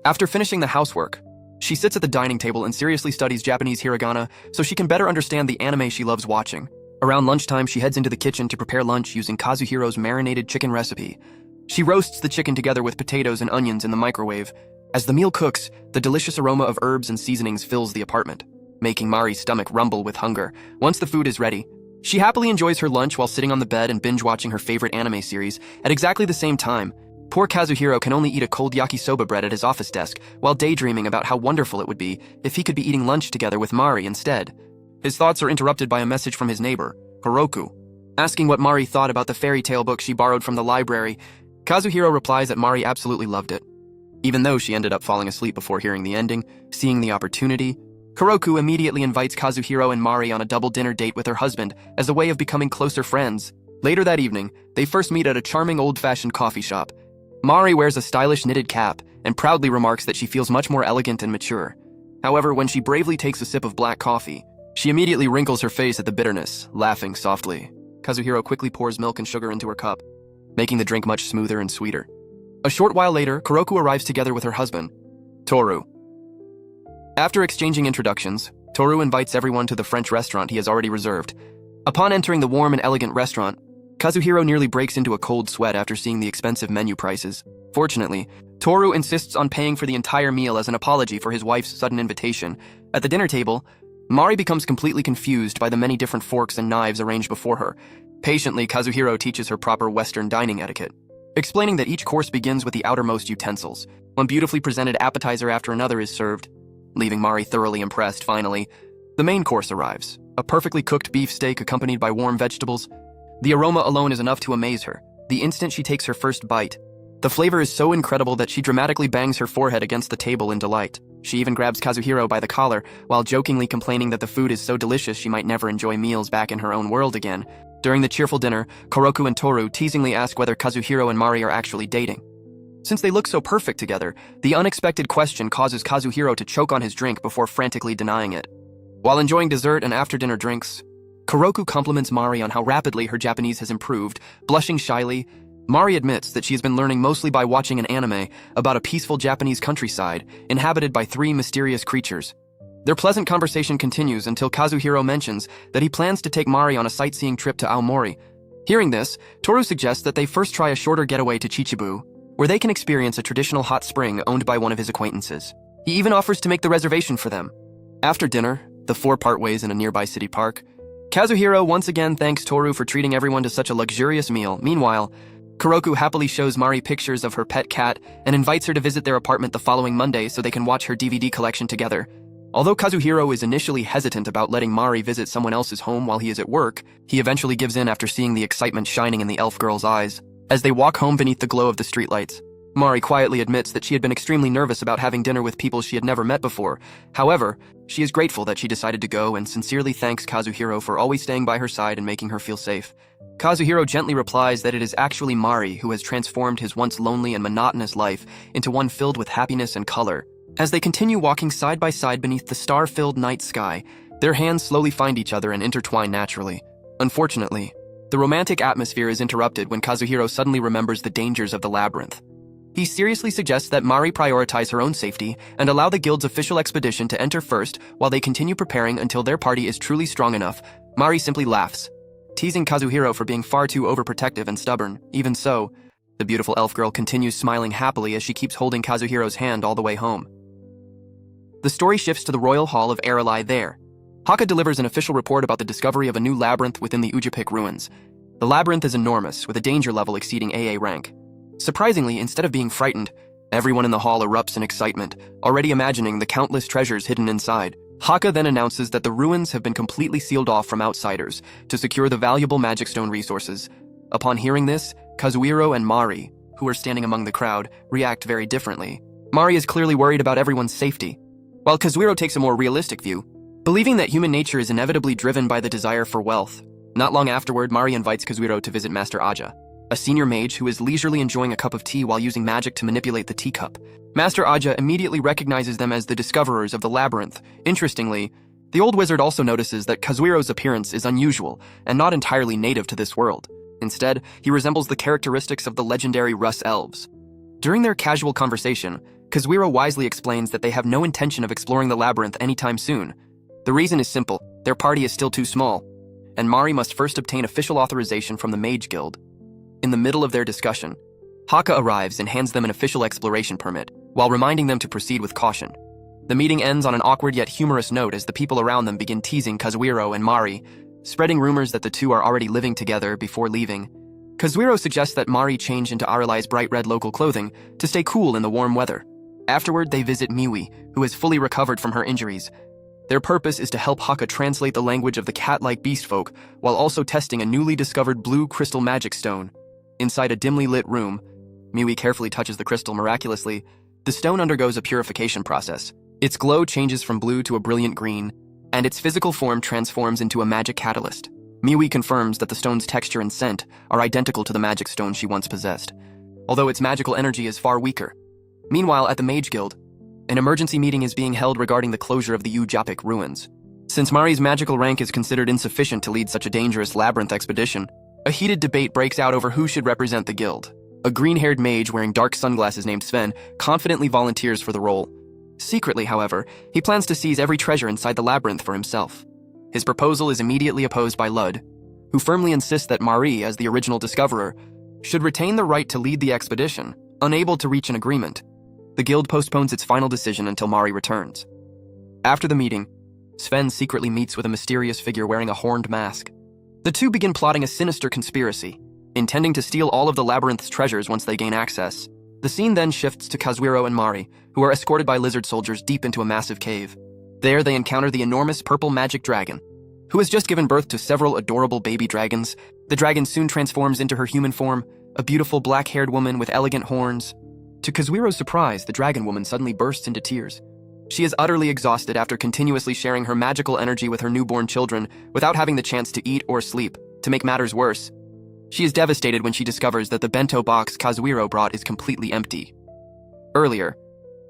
After finishing the housework, she sits at the dining table and seriously studies Japanese hiragana so she can better understand the anime she loves watching. Around lunchtime, she heads into the kitchen to prepare lunch using Kazuhiro's marinated chicken recipe. She roasts the chicken together with potatoes and onions in the microwave. As the meal cooks, the delicious aroma of herbs and seasonings fills the apartment, making Mari's stomach rumble with hunger. Once the food is ready, she happily enjoys her lunch while sitting on the bed and binge-watching her favorite anime series. At exactly the same time, poor Kazuhiro can only eat a cold yakisoba bread at his office desk while daydreaming about how wonderful it would be if he could be eating lunch together with Mari instead. His thoughts are interrupted by a message from his neighbor, Hiroku, asking what Mari thought about the fairy tale book she borrowed from the library. Kazuhiro replies that Mari absolutely loved it. Even though she ended up falling asleep before hearing the ending, seeing the opportunity, Hiroku immediately invites Kazuhiro and Mari on a double dinner date with her husband as a way of becoming closer friends. Later that evening, they first meet at a charming old-fashioned coffee shop. Mari wears a stylish knitted cap and proudly remarks that she feels much more elegant and mature. However, when she bravely takes a sip of black coffee, she immediately wrinkles her face at the bitterness, laughing softly. Kazuhiro quickly pours milk and sugar into her cup, making the drink much smoother and sweeter. A short while later, Kuroku arrives together with her husband, Toru. After exchanging introductions, Toru invites everyone to the French restaurant he has already reserved. Upon entering the warm and elegant restaurant, Kazuhiro nearly breaks into a cold sweat after seeing the expensive menu prices. Fortunately, Toru insists on paying for the entire meal as an apology for his wife's sudden invitation. At the dinner table, Mari becomes completely confused by the many different forks and knives arranged before her. Patiently, Kazuhiro teaches her proper Western dining etiquette, explaining that each course begins with the outermost utensils. One beautifully presented appetizer after another is served, leaving Mari thoroughly impressed. Finally, the main course arrives, a perfectly cooked beef steak accompanied by warm vegetables. The aroma alone is enough to amaze her. The instant she takes her first bite, the flavor is so incredible that she dramatically bangs her forehead against the table in delight. She even grabs Kazuhiro by the collar, while jokingly complaining that the food is so delicious she might never enjoy meals back in her own world again. During the cheerful dinner, Kuroku and Toru teasingly ask whether Kazuhiro and Mari are actually dating. Since they look so perfect together, the unexpected question causes Kazuhiro to choke on his drink before frantically denying it. While enjoying dessert and after-dinner drinks, Kuroku compliments Mari on how rapidly her Japanese has improved. Blushing shyly, Mari admits that she has been learning mostly by watching an anime about a peaceful Japanese countryside inhabited by 3 mysterious creatures. Their pleasant conversation continues until Kazuhiro mentions that he plans to take Mari on a sightseeing trip to Aomori. Hearing this, Toru suggests that they first try a shorter getaway to Chichibu, where they can experience a traditional hot spring owned by one of his acquaintances. He even offers to make the reservation for them. After dinner, the 4 part ways in a nearby city park, Kazuhiro once again thanks Toru for treating everyone to such a luxurious meal. Meanwhile, Kuroku happily shows Mari pictures of her pet cat and invites her to visit their apartment the following Monday so they can watch her DVD collection together. Although Kazuhiro is initially hesitant about letting Mari visit someone else's home while he is at work, he eventually gives in after seeing the excitement shining in the elf girl's eyes. As they walk home beneath the glow of the streetlights, Mari quietly admits that she had been extremely nervous about having dinner with people she had never met before. However, she is grateful that she decided to go and sincerely thanks Kazuhiro for always staying by her side and making her feel safe. Kazuhiro gently replies that it is actually Mari who has transformed his once lonely and monotonous life into one filled with happiness and color. As they continue walking side by side beneath the star-filled night sky, their hands slowly find each other and intertwine naturally. Unfortunately, the romantic atmosphere is interrupted when Kazuhiro suddenly remembers the dangers of the labyrinth. He seriously suggests that Mari prioritize her own safety and allow the guild's official expedition to enter first while they continue preparing until their party is truly strong enough. Mari simply laughs, teasing Kazuhiro for being far too overprotective and stubborn. Even so, the beautiful elf girl continues smiling happily as she keeps holding Kazuhiro's hand all the way home. The story shifts to the royal hall of Aralai there. Haka delivers an official report about the discovery of a new labyrinth within the Ujapik ruins. The labyrinth is enormous, with a danger level exceeding AA rank. Surprisingly, instead of being frightened, everyone in the hall erupts in excitement, already imagining the countless treasures hidden inside. Haka then announces that the ruins have been completely sealed off from outsiders to secure the valuable magic stone resources. Upon hearing this, Kazuhiro and Mari, who are standing among the crowd, react very differently. Mari is clearly worried about everyone's safety, while Kazuhiro takes a more realistic view, believing that human nature is inevitably driven by the desire for wealth. Not long afterward, Mari invites Kazuhiro to visit Master Aja, a senior mage who is leisurely enjoying a cup of tea while using magic to manipulate the teacup. Master Aja immediately recognizes them as the discoverers of the labyrinth. Interestingly, the old wizard also notices that Kazuhiro's appearance is unusual and not entirely native to this world. Instead, he resembles the characteristics of the legendary Russ elves. During their casual conversation, Kazuhiro wisely explains that they have no intention of exploring the labyrinth anytime soon. The reason is simple: their party is still too small, and Mari must first obtain official authorization from the Mage Guild. In the middle of their discussion, Haka arrives and hands them an official exploration permit, while reminding them to proceed with caution. The meeting ends on an awkward yet humorous note as the people around them begin teasing Kazuhiro and Mari, spreading rumors that the two are already living together before leaving. Kazuhiro suggests that Mari change into Aralai's bright red local clothing to stay cool in the warm weather. Afterward, they visit Miwi, who has fully recovered from her injuries. Their purpose is to help Haka translate the language of the cat-like beast folk while also testing a newly discovered blue crystal magic stone. Inside a dimly lit room, Miwi carefully touches the crystal miraculously. The stone undergoes a purification process. Its glow changes from blue to a brilliant green, and its physical form transforms into a magic catalyst. Miwi confirms that the stone's texture and scent are identical to the magic stone she once possessed, although its magical energy is far weaker. Meanwhile, at the Mage Guild, an emergency meeting is being held regarding the closure of the Ujapik ruins. Since Mari's magical rank is considered insufficient to lead such a dangerous labyrinth expedition, a heated debate breaks out over who should represent the guild. A green-haired mage wearing dark sunglasses named Sven confidently volunteers for the role. Secretly, however, he plans to seize every treasure inside the labyrinth for himself. His proposal is immediately opposed by Lud, who firmly insists that Mari, as the original discoverer, should retain the right to lead the expedition. Unable to reach an agreement, the guild postpones its final decision until Mari returns. After the meeting, Sven secretly meets with a mysterious figure wearing a horned mask. The two begin plotting a sinister conspiracy, intending to steal all of the labyrinth's treasures once they gain access. The scene then shifts to Kazuhiro and Mari, who are escorted by lizard soldiers deep into a massive cave. There they encounter the enormous purple magic dragon, who has just given birth to several adorable baby dragons. The dragon soon transforms into her human form, a beautiful black-haired woman with elegant horns. To Kazuhiro's surprise, the dragon woman suddenly bursts into tears. She is utterly exhausted after continuously sharing her magical energy with her newborn children without having the chance to eat or sleep. To make matters worse, she is devastated when she discovers that the bento box Kazuhiro brought is completely empty. Earlier,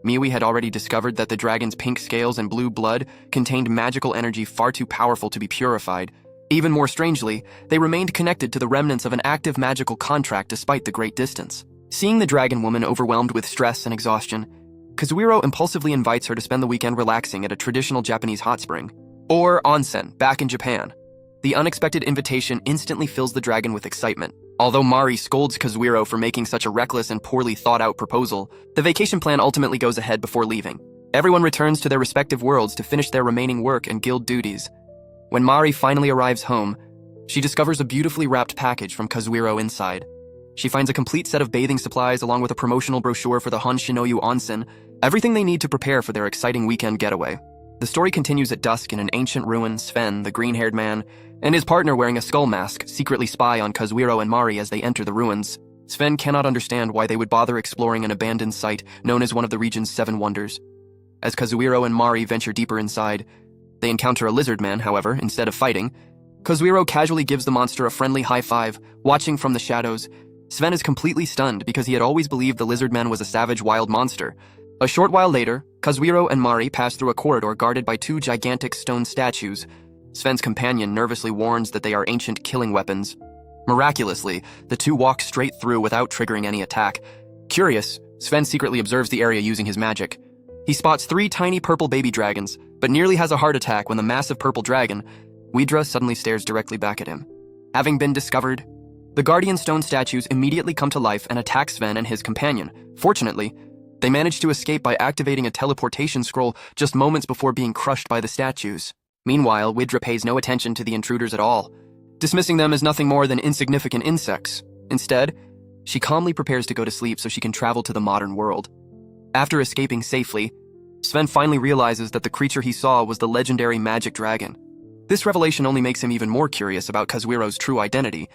Miwi had already discovered that the dragon's pink scales and blue blood contained magical energy far too powerful to be purified. Even more strangely, they remained connected to the remnants of an active magical contract despite the great distance. Seeing the dragon woman overwhelmed with stress and exhaustion, Kazuhiro impulsively invites her to spend the weekend relaxing at a traditional Japanese hot spring, or onsen, back in Japan. The unexpected invitation instantly fills the dragon with excitement. Although Mari scolds Kazuhiro for making such a reckless and poorly thought-out proposal, the vacation plan ultimately goes ahead before leaving. Everyone returns to their respective worlds to finish their remaining work and guild duties. When Mari finally arrives home, she discovers a beautifully wrapped package from Kazuhiro inside. She finds a complete set of bathing supplies along with a promotional brochure for the Honshinoyu Onsen, everything they need to prepare for their exciting weekend getaway. The story continues at dusk in an ancient ruin. Sven, the green-haired man, and his partner wearing a skull mask secretly spy on Kazuhiro and Mari as they enter the ruins. Sven cannot understand why they would bother exploring an abandoned site known as one of the region's 7 wonders. As Kazuhiro and Mari venture deeper inside, they encounter a lizard man, however, instead of fighting. Kazuhiro casually gives the monster a friendly high five, watching from the shadows. Sven is completely stunned because he had always believed the lizard man was a savage wild monster. A short while later, Kazuhiro and Mari pass through a corridor guarded by 2 gigantic stone statues. Sven's companion nervously warns that they are ancient killing weapons. Miraculously, the 2 walk straight through without triggering any attack. Curious, Sven secretly observes the area using his magic. He spots 3 tiny purple baby dragons, but nearly has a heart attack when the massive purple dragon, Widra, suddenly stares directly back at him. Having been discovered, the guardian stone statues immediately come to life and attack Sven and his companion. Fortunately, they manage to escape by activating a teleportation scroll just moments before being crushed by the statues. Meanwhile, Widra pays no attention to the intruders at all, dismissing them as nothing more than insignificant insects. Instead, she calmly prepares to go to sleep so she can travel to the modern world. After escaping safely, Sven finally realizes that the creature he saw was the legendary magic dragon. This revelation only makes him even more curious about Kazuhiro's true identity.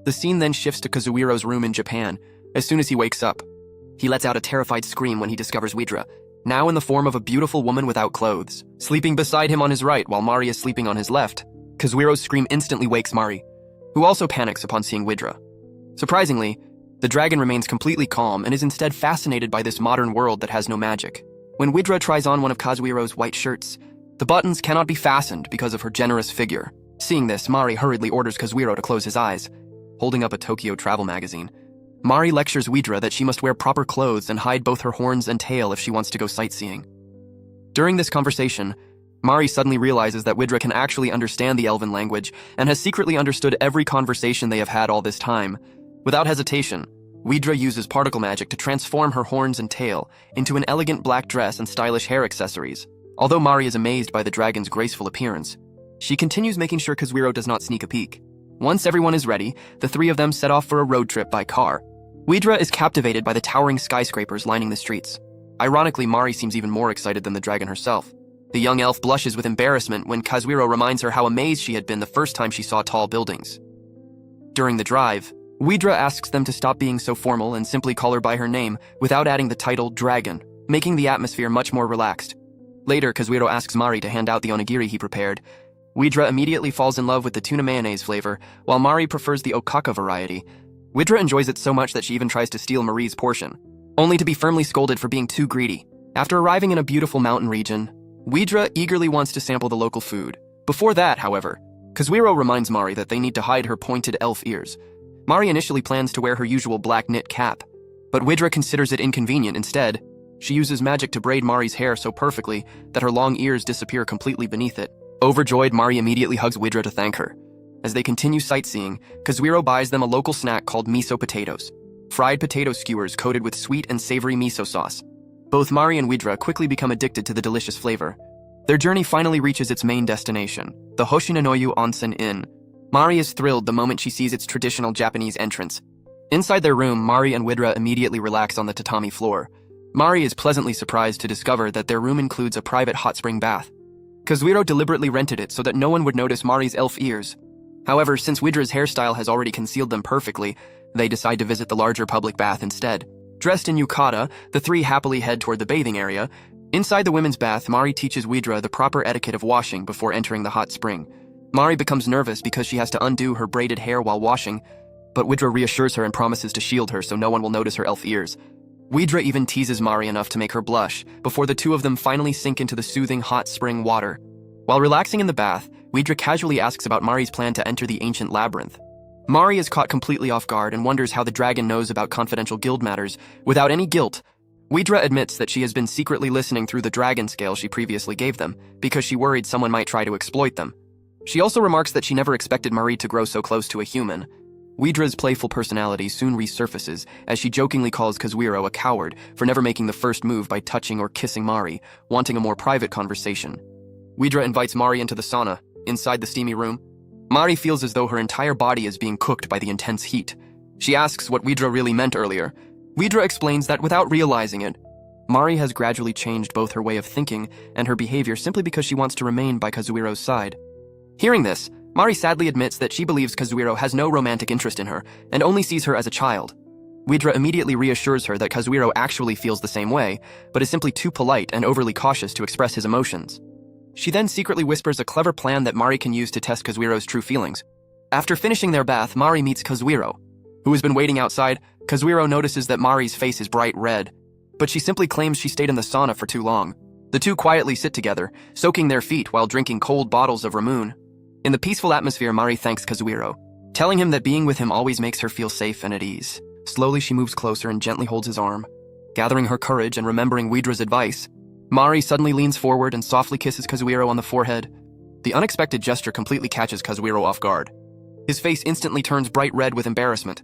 The scene then shifts to Kazuhiro's room in Japan. As soon as he wakes up, he lets out a terrified scream when he discovers Widra, now in the form of a beautiful woman without clothes, sleeping beside him on his right while Mari is sleeping on his left. Kazuhiro's scream instantly wakes Mari, who also panics upon seeing Widra. Surprisingly, the dragon remains completely calm and is instead fascinated by this modern world that has no magic. When Widra tries on one of Kazuhiro's white shirts, the buttons cannot be fastened because of her generous figure. Seeing this, Mari hurriedly orders Kazuhiro to close his eyes. Holding up a Tokyo travel magazine, Mari lectures Widra that she must wear proper clothes and hide both her horns and tail if she wants to go sightseeing. During this conversation, Mari suddenly realizes that Widra can actually understand the elven language and has secretly understood every conversation they have had all this time. Without hesitation, Widra uses particle magic to transform her horns and tail into an elegant black dress and stylish hair accessories. Although Mari is amazed by the dragon's graceful appearance, she continues making sure Kazuhiro does not sneak a peek. Once everyone is ready, the 3 of them set off for a road trip by car. Widra is captivated by the towering skyscrapers lining the streets. Ironically, Mari seems even more excited than the dragon herself. The young elf blushes with embarrassment when Kazuhiro reminds her how amazed she had been the first time she saw tall buildings. During the drive, Widra asks them to stop being so formal and simply call her by her name without adding the title dragon, making the atmosphere much more relaxed. Later, Kazuhiro asks Mari to hand out the onigiri he prepared. Widra immediately falls in love with the tuna mayonnaise flavor, while Mari prefers the okaka variety. Widra enjoys it so much that she even tries to steal Mari's portion, only to be firmly scolded for being too greedy. After arriving in a beautiful mountain region, Widra eagerly wants to sample the local food. Before that, however, Kazuhiro reminds Mari that they need to hide her pointed elf ears. Mari initially plans to wear her usual black knit cap, but Widra considers it inconvenient instead. She uses magic to braid Mari's hair so perfectly that her long ears disappear completely beneath it. Overjoyed, Mari immediately hugs Widra to thank her. As they continue sightseeing, Kazuhiro buys them a local snack called miso potatoes, fried potato skewers coated with sweet and savory miso sauce. Both Mari and Widra quickly become addicted to the delicious flavor. Their journey finally reaches its main destination, the Honshinoyu Onsen Inn. Mari is thrilled the moment she sees its traditional Japanese entrance. Inside their room, Mari and Widra immediately relax on the tatami floor. Mari is pleasantly surprised to discover that their room includes a private hot spring bath. Kazuhiro deliberately rented it so that no one would notice Mari's elf ears. However, since Widra's hairstyle has already concealed them perfectly, they decide to visit the larger public bath instead. Dressed in yukata, the 3 happily head toward the bathing area. Inside the women's bath, Mari teaches Widra the proper etiquette of washing before entering the hot spring. Mari becomes nervous because she has to undo her braided hair while washing, but Widra reassures her and promises to shield her so no one will notice her elf ears. Widra even teases Mari enough to make her blush before the 2 of them finally sink into the soothing hot spring water. While relaxing in the bath, Widra casually asks about Mari's plan to enter the ancient labyrinth. Mari is caught completely off guard and wonders how the dragon knows about confidential guild matters. Without any guilt, Widra admits that she has been secretly listening through the dragon scale she previously gave them, because she worried someone might try to exploit them. She also remarks that she never expected Mari to grow so close to a human. Widra's playful personality soon resurfaces as she jokingly calls Kazuhiro a coward for never making the first move by touching or kissing Mari, wanting a more private conversation. Widra invites Mari into the sauna. Inside the steamy room, Mari feels as though her entire body is being cooked by the intense heat. She asks what Widra really meant earlier. Widra explains that without realizing it, Mari has gradually changed both her way of thinking and her behavior simply because she wants to remain by Kazuhiro's side. Hearing this, Mari sadly admits that she believes Kazuhiro has no romantic interest in her and only sees her as a child. Widra immediately reassures her that Kazuhiro actually feels the same way, but is simply too polite and overly cautious to express his emotions. She then secretly whispers a clever plan that Mari can use to test Kazuhiro's true feelings. After finishing their bath, Mari meets Kazuhiro, who has been waiting outside. Kazuhiro notices that Mari's face is bright red, but she simply claims she stayed in the sauna for too long. The two quietly sit together, soaking their feet while drinking cold bottles of Ramoon. In the peaceful atmosphere, Mari thanks Kazuhiro, telling him that being with him always makes her feel safe and at ease. Slowly, she moves closer and gently holds his arm. Gathering her courage and remembering Widra's advice, Mari suddenly leans forward and softly kisses Kazuhiro on the forehead. The unexpected gesture completely catches Kazuhiro off guard. His face instantly turns bright red with embarrassment.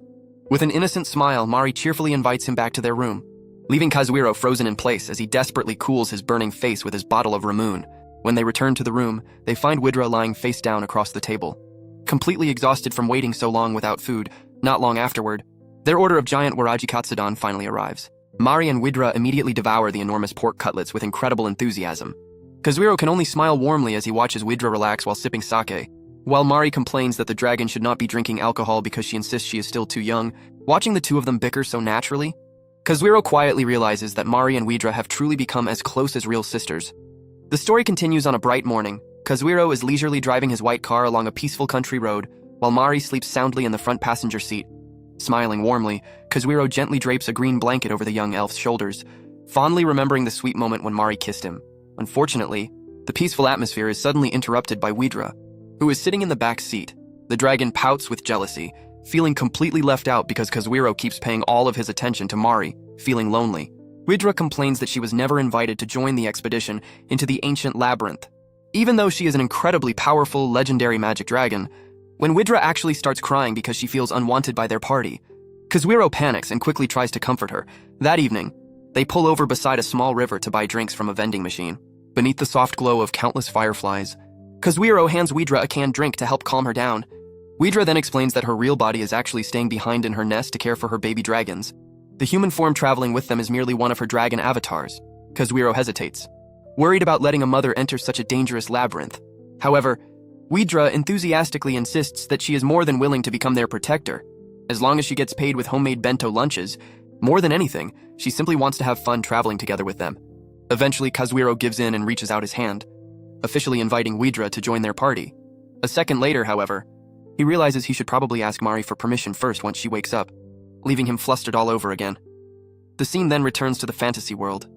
With an innocent smile, Mari cheerfully invites him back to their room, leaving Kazuhiro frozen in place as he desperately cools his burning face with his bottle of Ramoon. When they return to the room, they find Widra lying face down across the table. Completely exhausted from waiting so long without food, not long afterward, their order of giant waraji katsudan finally arrives. Mari and Widra immediately devour the enormous pork cutlets with incredible enthusiasm. Kazuhiro can only smile warmly as he watches Widra relax while sipping sake, while Mari complains that the dragon should not be drinking alcohol because she insists she is still too young. Watching the two of them bicker so naturally, Kazuhiro quietly realizes that Mari and Widra have truly become as close as real sisters. The story continues on a bright morning. Kazuhiro is leisurely driving his white car along a peaceful country road, while Mari sleeps soundly in the front passenger seat. Smiling warmly, Kazuhiro gently drapes a green blanket over the young elf's shoulders, fondly remembering the sweet moment when Mari kissed him. Unfortunately, the peaceful atmosphere is suddenly interrupted by Widra, who is sitting in the back seat. The dragon pouts with jealousy, feeling completely left out because Kazuhiro keeps paying all of his attention to Mari, feeling lonely. Widra complains that she was never invited to join the expedition into the ancient labyrinth. Even though she is an incredibly powerful, legendary magic dragon, when Widra actually starts crying because she feels unwanted by their party, Kazuhiro panics and quickly tries to comfort her. That evening, they pull over beside a small river to buy drinks from a vending machine. Beneath the soft glow of countless fireflies, Kazuhiro hands Widra a canned drink to help calm her down. Widra then explains that her real body is actually staying behind in her nest to care for her baby dragons. The human form traveling with them is merely one of her dragon avatars. Kazuhiro hesitates, worried about letting a mother enter such a dangerous labyrinth. However, Widra enthusiastically insists that she is more than willing to become their protector. As long as she gets paid with homemade bento lunches, more than anything, she simply wants to have fun traveling together with them. Eventually, Kazuhiro gives in and reaches out his hand, officially inviting Widra to join their party. A second later, however, he realizes he should probably ask Mari for permission first once she wakes up, leaving him flustered all over again. The scene then returns to the fantasy world.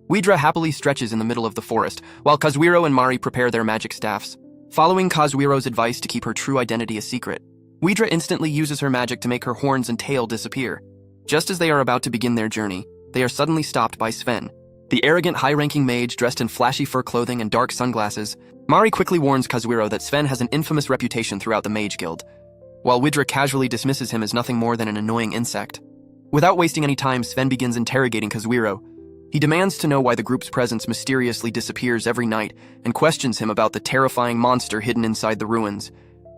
Widra happily stretches in the middle of the forest, while Kazuhiro and Mari prepare their magic staffs. Following Kazuhiro's advice to keep her true identity a secret, Widra instantly uses her magic to make her horns and tail disappear. Just as they are about to begin their journey, they are suddenly stopped by Sven, the arrogant, high-ranking mage dressed in flashy fur clothing and dark sunglasses. Mari quickly warns Kazuhiro that Sven has an infamous reputation throughout the Mage Guild, while Widra casually dismisses him as nothing more than an annoying insect. Without wasting any time, Sven begins interrogating Kazuhiro. He demands to know why the group's presence mysteriously disappears every night and questions him about the terrifying monster hidden inside the ruins.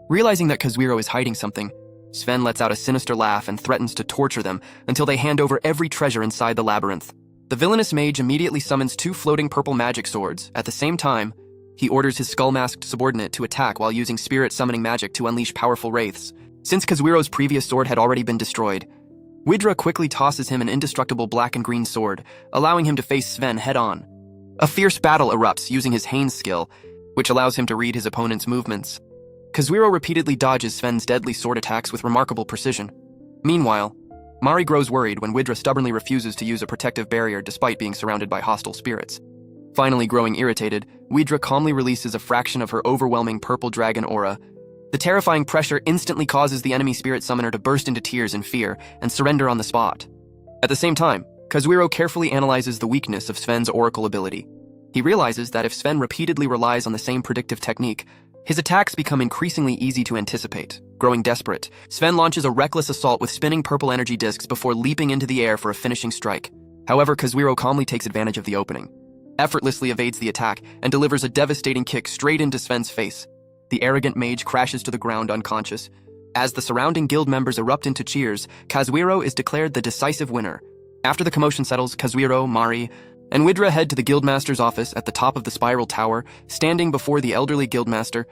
Realizing that Kazuhiro is hiding something, Sven lets out a sinister laugh and threatens to torture them until they hand over every treasure inside the labyrinth. The villainous mage immediately summons two floating purple magic swords. At the same time, he orders his skull-masked subordinate to attack while using spirit summoning magic to unleash powerful wraiths. Since Kazuhiro's previous sword had already been destroyed, Widra quickly tosses him an indestructible black and green sword, allowing him to face Sven head-on. A fierce battle erupts using his Hane's skill, which allows him to read his opponent's movements. Kazuhiro repeatedly dodges Sven's deadly sword attacks with remarkable precision. Meanwhile, Mari grows worried when Widra stubbornly refuses to use a protective barrier despite being surrounded by hostile spirits. Finally growing irritated, Widra calmly releases a fraction of her overwhelming purple dragon aura. The terrifying pressure instantly causes the enemy spirit summoner to burst into tears in fear and surrender on the spot. At the same time, Kazuhiro carefully analyzes the weakness of Sven's oracle ability. He realizes that if Sven repeatedly relies on the same predictive technique, his attacks become increasingly easy to anticipate. Growing desperate, Sven launches a reckless assault with spinning purple energy discs before leaping into the air for a finishing strike. However, Kazuhiro calmly takes advantage of the opening, effortlessly evades the attack, and delivers a devastating kick straight into Sven's face. The arrogant mage crashes to the ground unconscious. As the surrounding guild members erupt into cheers, Kazuhiro is declared the decisive winner. After the commotion settles, Kazuhiro, Mari, and Widra head to the guildmaster's office at the top of the spiral tower. Standing before the elderly guildmaster,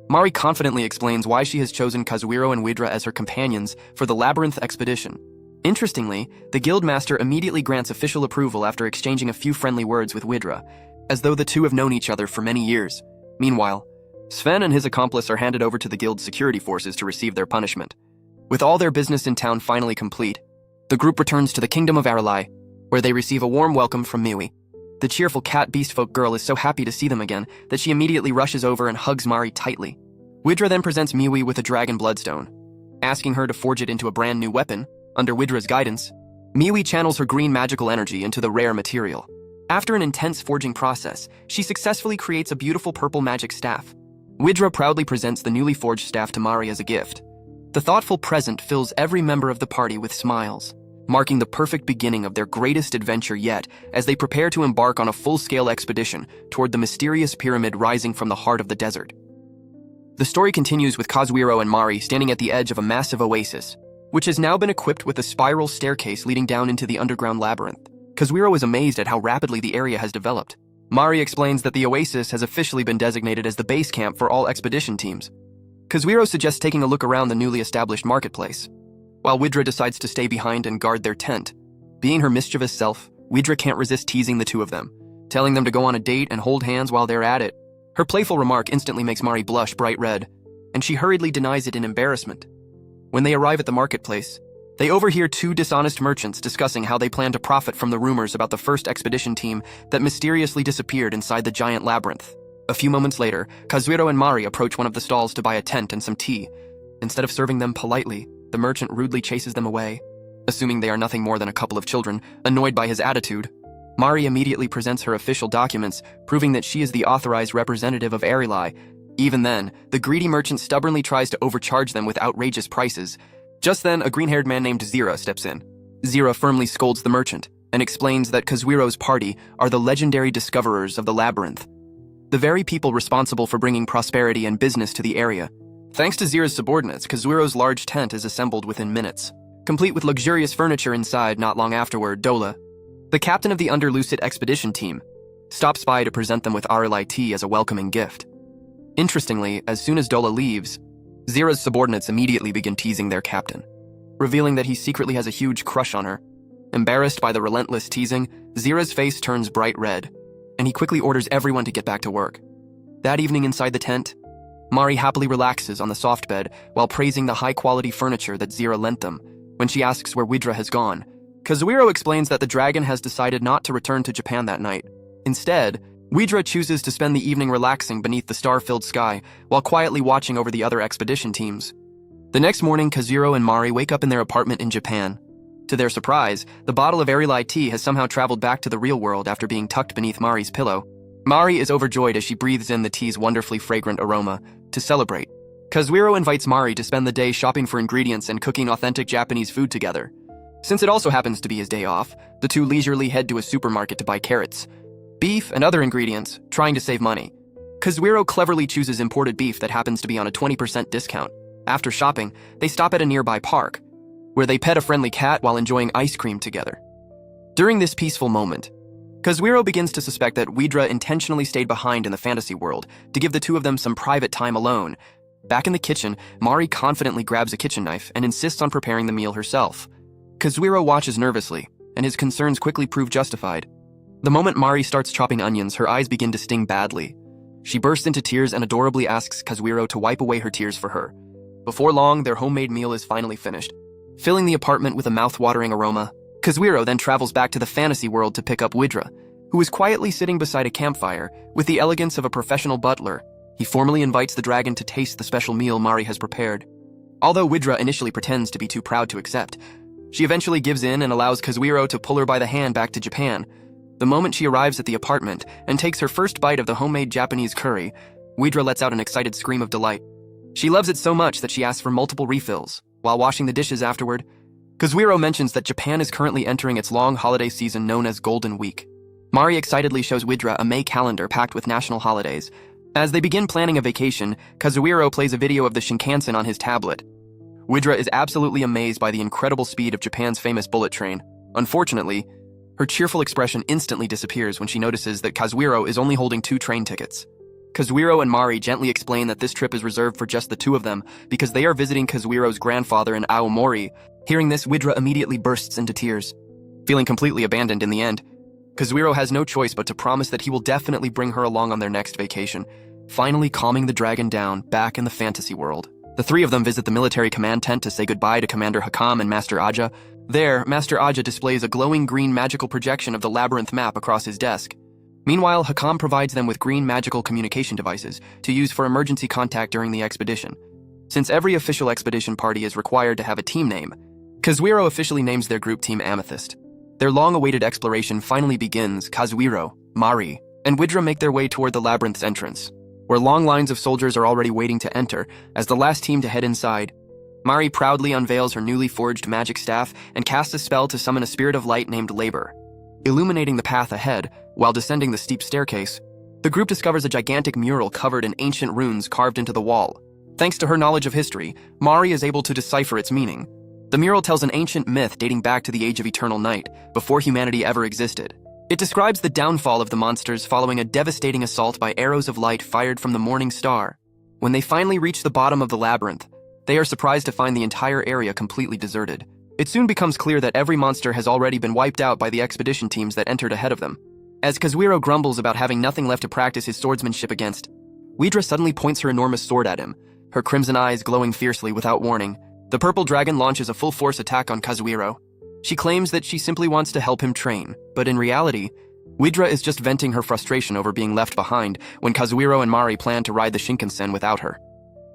Mari confidently explains why she has chosen Kazuhiro and Widra as her companions for the Labyrinth expedition. Interestingly, the guildmaster immediately grants official approval after exchanging a few friendly words with Widra, as though the two have known each other for many years. Meanwhile, Sven and his accomplice are handed over to the guild's security forces to receive their punishment. With all their business in town finally complete, the group returns to the kingdom of Aralai, where they receive a warm welcome from Miwi. The cheerful cat beastfolk girl is so happy to see them again that she immediately rushes over and hugs Mari tightly. Widra then presents Miwi with a dragon bloodstone, asking her to forge it into a brand new weapon. Under Widra's guidance, Miwi channels her green magical energy into the rare material. After an intense forging process, she successfully creates a beautiful purple magic staff. Widra proudly presents the newly forged staff to Mari as a gift. The thoughtful present fills every member of the party with smiles, marking the perfect beginning of their greatest adventure yet as they prepare to embark on a full-scale expedition toward the mysterious pyramid rising from the heart of the desert. The story continues with Kazuhiro and Mari standing at the edge of a massive oasis, which has now been equipped with a spiral staircase leading down into the underground labyrinth. Kazuhiro is amazed at how rapidly the area has developed. Mari explains that the oasis has officially been designated as the base camp for all expedition teams. Kazuhiro suggests taking a look around the newly established marketplace, while Widra decides to stay behind and guard their tent. Being her mischievous self, Widra can't resist teasing the two of them, telling them to go on a date and hold hands while they're at it. Her playful remark instantly makes Mari blush bright red, and she hurriedly denies it in embarrassment. When they arrive at the marketplace, they overhear two dishonest merchants discussing how they plan to profit from the rumors about the first expedition team that mysteriously disappeared inside the giant labyrinth. A few moments later, Kazuhiro and Mari approach one of the stalls to buy a tent and some tea. Instead of serving them politely, the merchant rudely chases them away. Assuming they are nothing more than a couple of children, annoyed by his attitude, Mari immediately presents her official documents, proving that she is the authorized representative of Aralai. Even then, the greedy merchant stubbornly tries to overcharge them with outrageous prices. Just then, a green-haired man named Zira steps in. Zira firmly scolds the merchant and explains that Kazuhiro's party are the legendary discoverers of the labyrinth, the very people responsible for bringing prosperity and business to the area. Thanks to Zira's subordinates, Kazuhiro's large tent is assembled within minutes, complete with luxurious furniture inside. Not long afterward, Dola, the captain of the Underlucid expedition team, stops by to present them with Aralai tea as a welcoming gift. Interestingly, as soon as Dola leaves, Zira's subordinates immediately begin teasing their captain, revealing that he secretly has a huge crush on her. Embarrassed by the relentless teasing, Zira's face turns bright red, and he quickly orders everyone to get back to work. That evening inside the tent, Mari happily relaxes on the soft bed while praising the high-quality furniture that Zira lent them. When she asks where Widra has gone, Kazuhiro explains that the dragon has decided not to return to Japan that night. Instead, Widra chooses to spend the evening relaxing beneath the star-filled sky while quietly watching over the other expedition teams. The next morning, Kazuhiro and Mari wake up in their apartment in Japan. To their surprise, the bottle of Aralai tea has somehow traveled back to the real world after being tucked beneath Mari's pillow. Mari is overjoyed as she breathes in the tea's wonderfully fragrant aroma. To celebrate, Kazuhiro invites Mari to spend the day shopping for ingredients and cooking authentic Japanese food together. Since it also happens to be his day off, the two leisurely head to a supermarket to buy carrots, beef, and other ingredients, trying to save money. Kazuhiro cleverly chooses imported beef that happens to be on a 20% discount. After shopping, they stop at a nearby park, where they pet a friendly cat while enjoying ice cream together. During this peaceful moment, Kazuhiro begins to suspect that Widra intentionally stayed behind in the fantasy world to give the two of them some private time alone. Back in the kitchen, Mari confidently grabs a kitchen knife and insists on preparing the meal herself. Kazuhiro watches nervously, and his concerns quickly prove justified. The moment Mari starts chopping onions, her eyes begin to sting badly. She bursts into tears and adorably asks Kazuhiro to wipe away her tears for her. Before long, their homemade meal is finally finished, filling the apartment with a mouth-watering aroma. Kazuhiro then travels back to the fantasy world to pick up Widra. who is quietly sitting beside a campfire with the elegance of a professional butler. He formally invites the dragon to taste the special meal Mari has prepared. Although Widra initially pretends to be too proud to accept, she eventually gives in and allows Kazuhiro to pull her by the hand back to Japan. The moment she arrives at the apartment and takes her first bite of the homemade Japanese curry, Widra lets out an excited scream of delight. She loves it so much that she asks for multiple refills. While washing the dishes afterward, Kazuhiro mentions that Japan is currently entering its long holiday season known as Golden Week. Mari excitedly shows Widra a May calendar packed with national holidays. As they begin planning a vacation, Kazuhiro plays a video of the Shinkansen on his tablet. Widra is absolutely amazed by the incredible speed of Japan's famous bullet train. Unfortunately, her cheerful expression instantly disappears when she notices that Kazuhiro is only holding 2 train tickets. Kazuhiro and Mari gently explain that this trip is reserved for just the 2 of them because they are visiting Kazuhiro's grandfather in Aomori. Hearing this, Widra immediately bursts into tears. Feeling completely abandoned in the end, Kazuhiro has no choice but to promise that he will definitely bring her along on their next vacation, finally calming the dragon down back in the fantasy world. The 3 of them visit the military command tent to say goodbye to Commander Hakam and Master Aja. There, Master Aja displays a glowing green magical projection of the labyrinth map across his desk. Meanwhile, Hakam provides them with green magical communication devices to use for emergency contact during the expedition. Since every official expedition party is required to have a team name, Kazuhiro officially names their group Team Amethyst. Their long-awaited exploration finally begins. Kazuhiro, Mari, and Widra make their way toward the labyrinth's entrance, where long lines of soldiers are already waiting to enter as the last team to head inside. Mari proudly unveils her newly forged magic staff and casts a spell to summon a spirit of light named Labor. Illuminating the path ahead, while descending the steep staircase, the group discovers a gigantic mural covered in ancient runes carved into the wall. Thanks to her knowledge of history, Mari is able to decipher its meaning. The mural tells an ancient myth dating back to the Age of Eternal Night, before humanity ever existed. It describes the downfall of the monsters following a devastating assault by arrows of light fired from the morning star. When they finally reach the bottom of the labyrinth, they are surprised to find the entire area completely deserted. It soon becomes clear that every monster has already been wiped out by the expedition teams that entered ahead of them. As Kazuhiro grumbles about having nothing left to practice his swordsmanship against, Widra suddenly points her enormous sword at him, her crimson eyes glowing fiercely without warning. The purple dragon launches a full-force attack on Kazuhiro. She claims that she simply wants to help him train, but in reality, Widra is just venting her frustration over being left behind when Kazuhiro and Mari plan to ride the Shinkansen without her.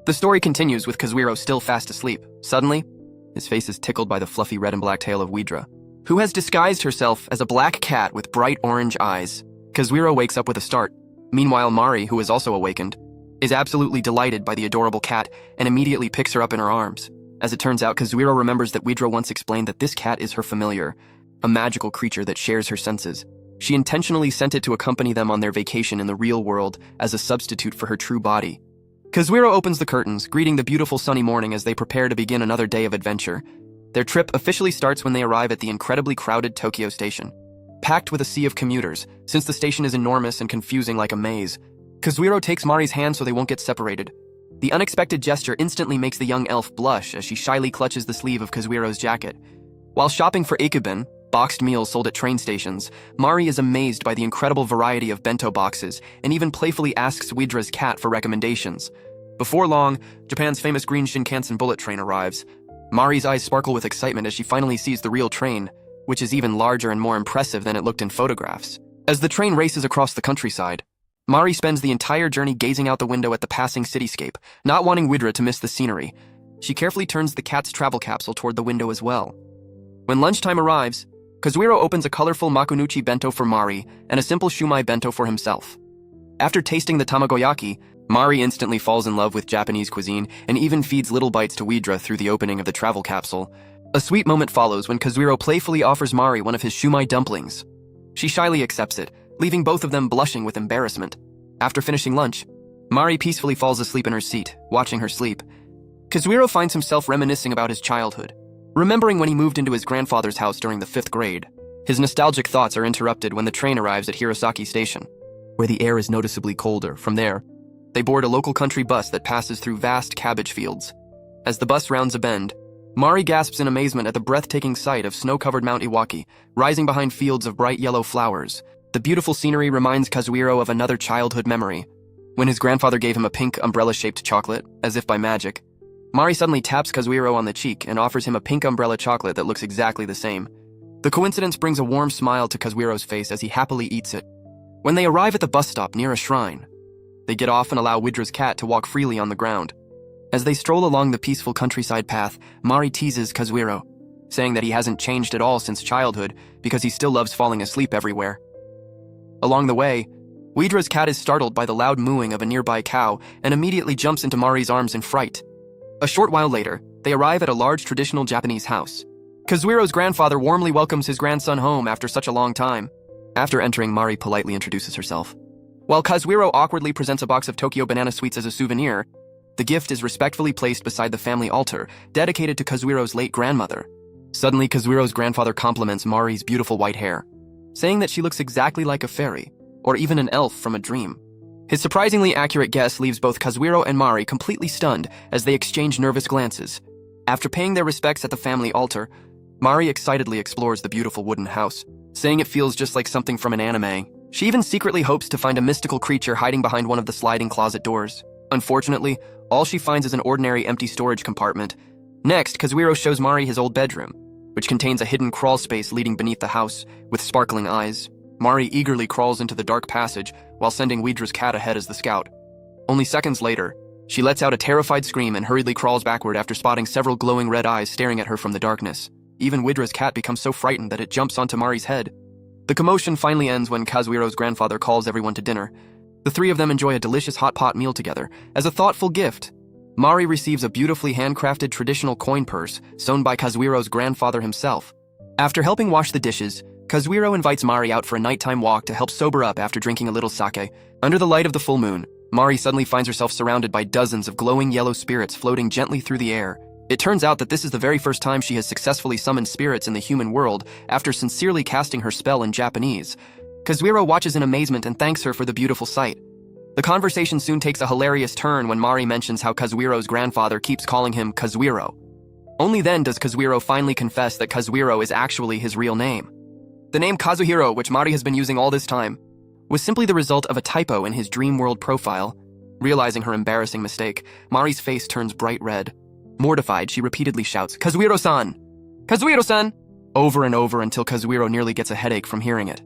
The story continues with Kazuhiro still fast asleep. Suddenly, his face is tickled by the fluffy red and black tail of Widra, who has disguised herself as a black cat with bright orange eyes. Kazuhiro wakes up with a start. Meanwhile, Mari, who is also awakened, is absolutely delighted by the adorable cat and immediately picks her up in her arms. As it turns out, Kazuhiro remembers that Widra once explained that this cat is her familiar, a magical creature that shares her senses. She intentionally sent it to accompany them on their vacation in the real world as a substitute for her true body. Kazuhiro opens the curtains, greeting the beautiful sunny morning as they prepare to begin another day of adventure. Their trip officially starts when they arrive at the incredibly crowded Tokyo station. Packed with a sea of commuters, since the station is enormous and confusing like a maze, Kazuhiro takes Mari's hand so they won't get separated. The unexpected gesture instantly makes the young elf blush as she shyly clutches the sleeve of Kazuhiro's jacket. While shopping for ikuben, boxed meals sold at train stations, Mari is amazed by the incredible variety of bento boxes and even playfully asks Widra's cat for recommendations. Before long, Japan's famous green Shinkansen bullet train arrives. Mari's eyes sparkle with excitement as she finally sees the real train, which is even larger and more impressive than it looked in photographs. As the train races across the countryside, Mari spends the entire journey gazing out the window at the passing cityscape, not wanting Widra to miss the scenery. She carefully turns the cat's travel capsule toward the window as well. When lunchtime arrives, Kazuhiro opens a colorful makunuchi bento for Mari and a simple shumai bento for himself. After tasting the tamagoyaki, Mari instantly falls in love with Japanese cuisine and even feeds little bites to Widra through the opening of the travel capsule. A sweet moment follows when Kazuhiro playfully offers Mari one of his shumai dumplings. She shyly accepts it, leaving both of them blushing with embarrassment. After finishing lunch, Mari peacefully falls asleep in her seat, watching her sleep. Kazuhiro finds himself reminiscing about his childhood, remembering when he moved into his grandfather's house during the 5th grade. His nostalgic thoughts are interrupted when the train arrives at Hirosaki Station, where the air is noticeably colder. From there, they board a local country bus that passes through vast cabbage fields. As the bus rounds a bend, Mari gasps in amazement at the breathtaking sight of snow-covered Mount Iwaki, rising behind fields of bright yellow flowers. The beautiful scenery reminds Kazuhiro of another childhood memory, when his grandfather gave him a pink umbrella-shaped chocolate, as if by magic. Mari suddenly taps Kazuhiro on the cheek and offers him a pink umbrella chocolate that looks exactly the same. The coincidence brings a warm smile to Kazuhiro's face as he happily eats it. When they arrive at the bus stop near a shrine, they get off and allow Widra's cat to walk freely on the ground. As they stroll along the peaceful countryside path, Mari teases Kazuhiro, saying that he hasn't changed at all since childhood because he still loves falling asleep everywhere. Along the way, Widra's cat is startled by the loud mooing of a nearby cow and immediately jumps into Mari's arms in fright. A short while later, they arrive at a large traditional Japanese house. Kazuhiro's grandfather warmly welcomes his grandson home after such a long time. After entering, Mari politely introduces herself. While Kazuhiro awkwardly presents a box of Tokyo banana sweets as a souvenir, the gift is respectfully placed beside the family altar, dedicated to Kazuhiro's late grandmother. Suddenly, Kazuhiro's grandfather compliments Mari's beautiful white hair, saying that she looks exactly like a fairy, or even an elf from a dream. His surprisingly accurate guess leaves both Kazuhiro and Mari completely stunned as they exchange nervous glances. After paying their respects at the family altar, Mari excitedly explores the beautiful wooden house, saying it feels just like something from an anime. She even secretly hopes to find a mystical creature hiding behind one of the sliding closet doors. Unfortunately, all she finds is an ordinary empty storage compartment. Next, Kazuhiro shows Mari his old bedroom, which contains a hidden crawl space leading beneath the house, with sparkling eyes. Mari eagerly crawls into the dark passage while sending Widra's cat ahead as the scout. Only seconds later, she lets out a terrified scream and hurriedly crawls backward after spotting several glowing red eyes staring at her from the darkness. Even Widra's cat becomes so frightened that it jumps onto Mari's head. The commotion finally ends when Kazuhiro's grandfather calls everyone to dinner. The three of them enjoy a delicious hot pot meal together. As a thoughtful gift, Mari receives a beautifully handcrafted traditional coin purse sewn by Kazuhiro's grandfather himself. After helping wash the dishes, Kazuhiro invites Mari out for a nighttime walk to help sober up after drinking a little sake. Under the light of the full moon, Mari suddenly finds herself surrounded by dozens of glowing yellow spirits floating gently through the air. It turns out that this is the very first time she has successfully summoned spirits in the human world after sincerely casting her spell in Japanese. Kazuhiro watches in amazement and thanks her for the beautiful sight. The conversation soon takes a hilarious turn when Mari mentions how Kazuhiro's grandfather keeps calling him Kazuhiro. Only then does Kazuhiro finally confess that Kazuhiro is actually his real name. The name Kazuhiro, which Mari has been using all this time, was simply the result of a typo in his dream world profile. Realizing her embarrassing mistake, Mari's face turns bright red. Mortified, she repeatedly shouts, "Kazuhiro-san! Kazuhiro-san!" over and over until Kazuhiro nearly gets a headache from hearing it.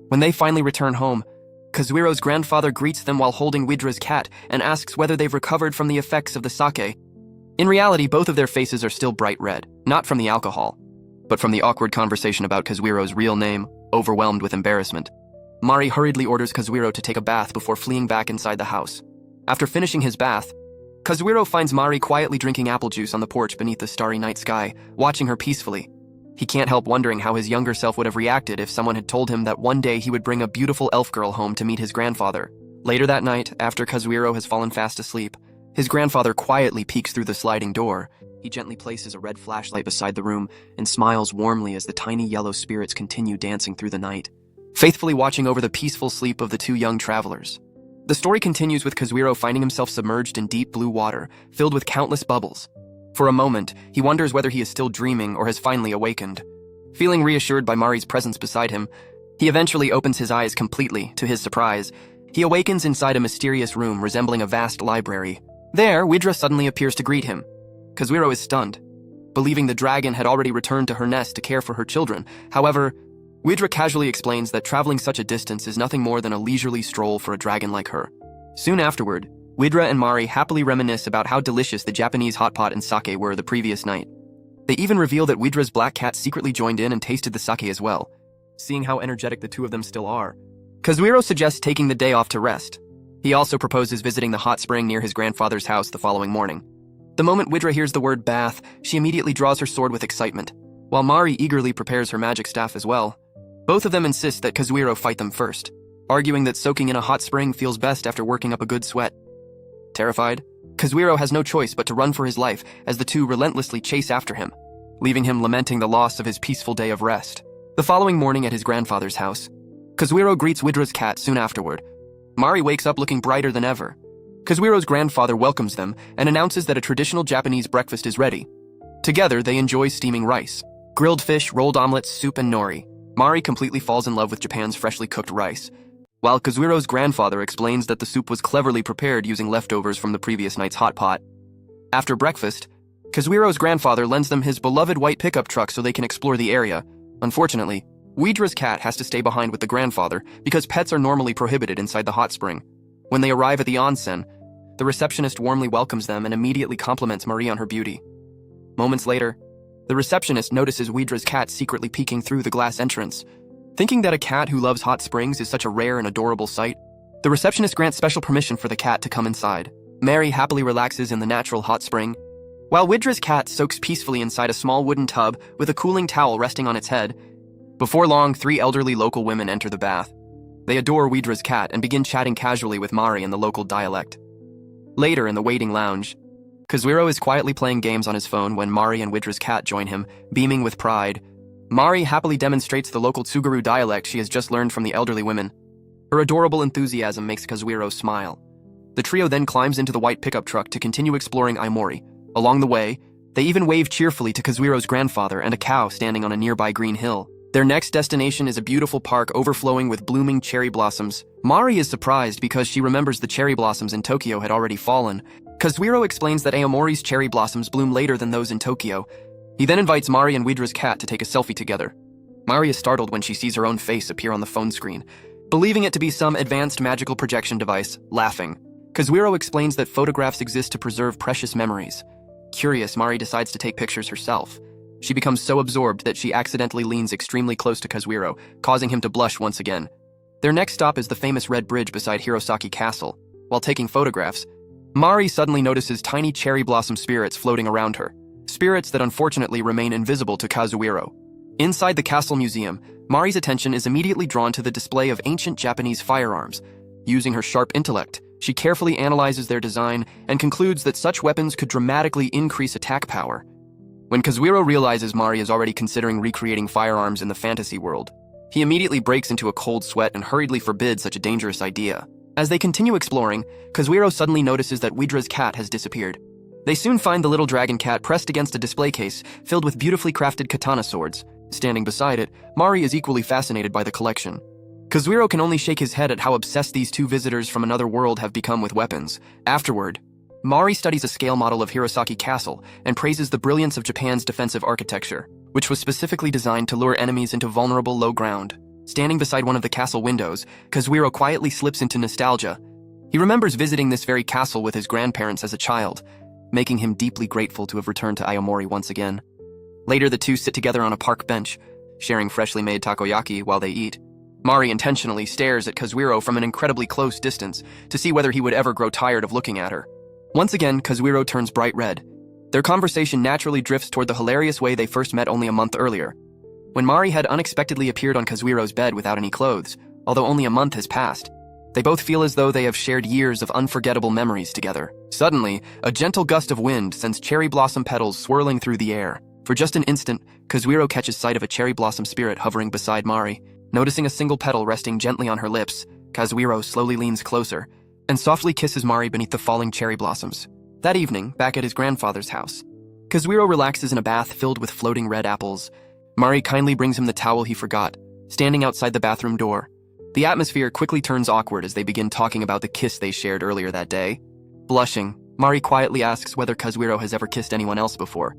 When they finally return home, Kazuhiro's grandfather greets them while holding Widra's cat and asks whether they've recovered from the effects of the sake. In reality, both of their faces are still bright red, not from the alcohol, but from the awkward conversation about Kazuhiro's real name, overwhelmed with embarrassment. Mari hurriedly orders Kazuhiro to take a bath before fleeing back inside the house. After finishing his bath, Kazuhiro finds Mari quietly drinking apple juice on the porch beneath the starry night sky, watching her peacefully. He can't help wondering how his younger self would have reacted if someone had told him that one day he would bring a beautiful elf girl home to meet his grandfather. Later that night, after Kazuhiro has fallen fast asleep, his grandfather quietly peeks through the sliding door. He gently places a red flashlight beside the room and smiles warmly as the tiny yellow spirits continue dancing through the night, faithfully watching over the peaceful sleep of the two young travelers. The story continues with Kazuhiro finding himself submerged in deep blue water, filled with countless bubbles. For a moment, he wonders whether he is still dreaming or has finally awakened. Feeling reassured by Mari's presence beside him, he eventually opens his eyes completely. To his surprise, he awakens inside a mysterious room resembling a vast library. There, Widra suddenly appears to greet him. Kazuhiro is stunned, believing the dragon had already returned to her nest to care for her children. However, Widra casually explains that traveling such a distance is nothing more than a leisurely stroll for a dragon like her. Soon afterward, Widra and Mari happily reminisce about how delicious the Japanese hot pot and sake were the previous night. They even reveal that Widra's black cat secretly joined in and tasted the sake as well. Seeing how energetic the two of them still are, Kazuhiro suggests taking the day off to rest. He also proposes visiting the hot spring near his grandfather's house the following morning. The moment Widra hears the word bath, she immediately draws her sword with excitement, while Mari eagerly prepares her magic staff as well. Both of them insist that Kazuhiro fight them first, arguing that soaking in a hot spring feels best after working up a good sweat. Terrified, Kazuhiro has no choice but to run for his life as the two relentlessly chase after him, leaving him lamenting the loss of his peaceful day of rest. The following morning at his grandfather's house, Kazuhiro greets Widra's cat soon afterward. Mari wakes up looking brighter than ever. Kazuhiro's grandfather welcomes them and announces that a traditional Japanese breakfast is ready. Together, they enjoy steaming rice, grilled fish, rolled omelets, soup, and nori. Mari completely falls in love with Japan's freshly cooked rice, while Kazuhiro's grandfather explains that the soup was cleverly prepared using leftovers from the previous night's hot pot. After breakfast, Kazuhiro's grandfather lends them his beloved white pickup truck so they can explore the area. Unfortunately, Ouidra's cat has to stay behind with the grandfather because pets are normally prohibited inside the hot spring. When they arrive at the onsen, the receptionist warmly welcomes them and immediately compliments Marie on her beauty. Moments later, the receptionist notices Ouidra's cat secretly peeking through the glass entrance. Thinking that a cat who loves hot springs is such a rare and adorable sight, the receptionist grants special permission for the cat to come inside. Mary happily relaxes in the natural hot spring, while Ouidra's cat soaks peacefully inside a small wooden tub with a cooling towel resting on its head. Before long, 3 elderly local women enter the bath. They adore Ouidra's cat and begin chatting casually with Mari in the local dialect. Later, in the waiting lounge, Kazuhiro is quietly playing games on his phone when Mari and Ouidra's cat join him, beaming with pride. Mari happily demonstrates the local Tsugaru dialect she has just learned from the elderly women. Her adorable enthusiasm makes Kazuhiro smile. The trio then climbs into the white pickup truck to continue exploring Aomori. Along the way, they even wave cheerfully to Kazuhiro's grandfather and a cow standing on a nearby green hill. Their next destination is a beautiful park overflowing with blooming cherry blossoms. Mari is surprised because she remembers the cherry blossoms in Tokyo had already fallen. Kazuhiro explains that Aomori's cherry blossoms bloom later than those in Tokyo. He then invites Mari and Ouidra's cat to take a selfie together. Mari is startled when she sees her own face appear on the phone screen, believing it to be some advanced magical projection device, laughing. Kazuhiro explains that photographs exist to preserve precious memories. Curious, Mari decides to take pictures herself. She becomes so absorbed that she accidentally leans extremely close to Kazuhiro, causing him to blush once again. Their next stop is the famous red bridge beside Hirosaki Castle. While taking photographs, Mari suddenly notices tiny cherry blossom spirits floating around her, spirits that unfortunately remain invisible to Kazuhiro. Inside the castle museum, Mari's attention is immediately drawn to the display of ancient Japanese firearms. Using her sharp intellect, she carefully analyzes their design and concludes that such weapons could dramatically increase attack power. When Kazuhiro realizes Mari is already considering recreating firearms in the fantasy world, he immediately breaks into a cold sweat and hurriedly forbids such a dangerous idea. As they continue exploring, Kazuhiro suddenly notices that Ouidra's cat has disappeared. They soon find the little dragon cat pressed against a display case filled with beautifully crafted katana swords. Standing beside it, Mari is equally fascinated by the collection. Kazuhiro can only shake his head at how obsessed these two visitors from another world have become with weapons. Afterward, Mari studies a scale model of Hirosaki Castle and praises the brilliance of Japan's defensive architecture, which was specifically designed to lure enemies into vulnerable low ground. Standing beside one of the castle windows, Kazuhiro quietly slips into nostalgia. He remembers visiting this very castle with his grandparents as a child, making him deeply grateful to have returned to Aomori once again. Later, the two sit together on a park bench, sharing freshly made takoyaki while they eat. Mari intentionally stares at Kazuhiro from an incredibly close distance to see whether he would ever grow tired of looking at her. Once again, Kazuhiro turns bright red. Their conversation naturally drifts toward the hilarious way they first met only a month earlier, when Mari had unexpectedly appeared on Kazuhiro's bed without any clothes, although only a month has passed. They both feel as though they have shared years of unforgettable memories together. Suddenly, a gentle gust of wind sends cherry blossom petals swirling through the air. For just an instant, Kazuhiro catches sight of a cherry blossom spirit hovering beside Mari. Noticing a single petal resting gently on her lips, Kazuhiro slowly leans closer and softly kisses Mari beneath the falling cherry blossoms. That evening, back at his grandfather's house, Kazuhiro relaxes in a bath filled with floating red apples. Mari kindly brings him the towel he forgot, standing outside the bathroom door. The atmosphere quickly turns awkward as they begin talking about the kiss they shared earlier that day. Blushing, Mari quietly asks whether Kazuhiro has ever kissed anyone else before,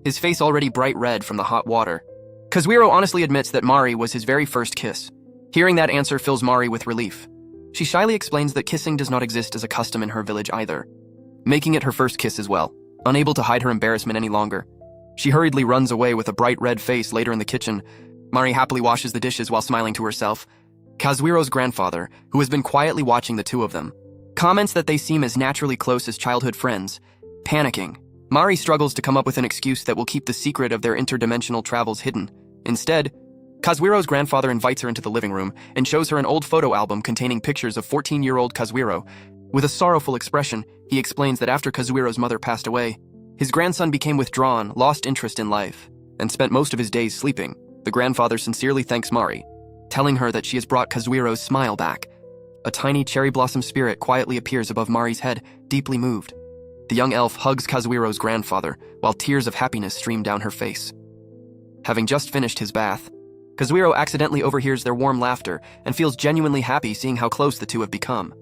his face already bright red from the hot water. Kazuhiro honestly admits that Mari was his very first kiss. Hearing that answer fills Mari with relief. She shyly explains that kissing does not exist as a custom in her village either, making it her first kiss as well. Unable to hide her embarrassment any longer, she hurriedly runs away with a bright red face. Later in the kitchen, Mari happily washes the dishes while smiling to herself. Kazuhiro's grandfather, who has been quietly watching the two of them, comments that they seem as naturally close as childhood friends. Panicking, Mari struggles to come up with an excuse that will keep the secret of their interdimensional travels hidden. Instead, Kazuhiro's grandfather invites her into the living room and shows her an old photo album containing pictures of 14-year-old Kazuhiro. With a sorrowful expression, he explains that after Kazuhiro's mother passed away, his grandson became withdrawn, lost interest in life, and spent most of his days sleeping. The grandfather sincerely thanks Mari, telling her that she has brought Kazuhiro's smile back. A tiny cherry blossom spirit quietly appears above Mari's head, deeply moved. The young elf hugs Kazuhiro's grandfather, while tears of happiness stream down her face. Having just finished his bath, Kazuhiro accidentally overhears their warm laughter and feels genuinely happy seeing how close the two have become.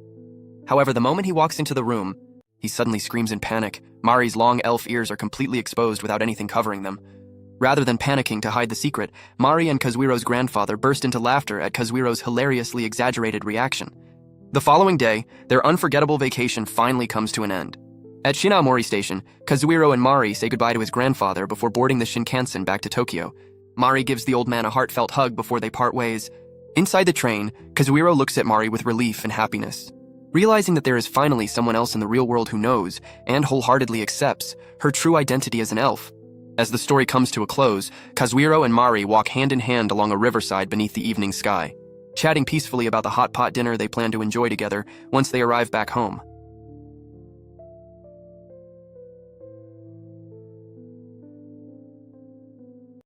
However, the moment he walks into the room, he suddenly screams in panic. Mari's long elf ears are completely exposed without anything covering them. Rather than panicking to hide the secret, Mari and Kazuhiro's grandfather burst into laughter at Kazuhiro's hilariously exaggerated reaction. The following day, their unforgettable vacation finally comes to an end. At Shinamori Station, Kazuhiro and Mari say goodbye to his grandfather before boarding the Shinkansen back to Tokyo. Mari gives the old man a heartfelt hug before they part ways. Inside the train, Kazuhiro looks at Mari with relief and happiness. Realizing that there is finally someone else in the real world who knows, and wholeheartedly accepts, her true identity as an elf. As the story comes to a close, Kazuhiro and Mari walk hand in hand along a riverside beneath the evening sky, chatting peacefully about the hot pot dinner they plan to enjoy together once they arrive back home.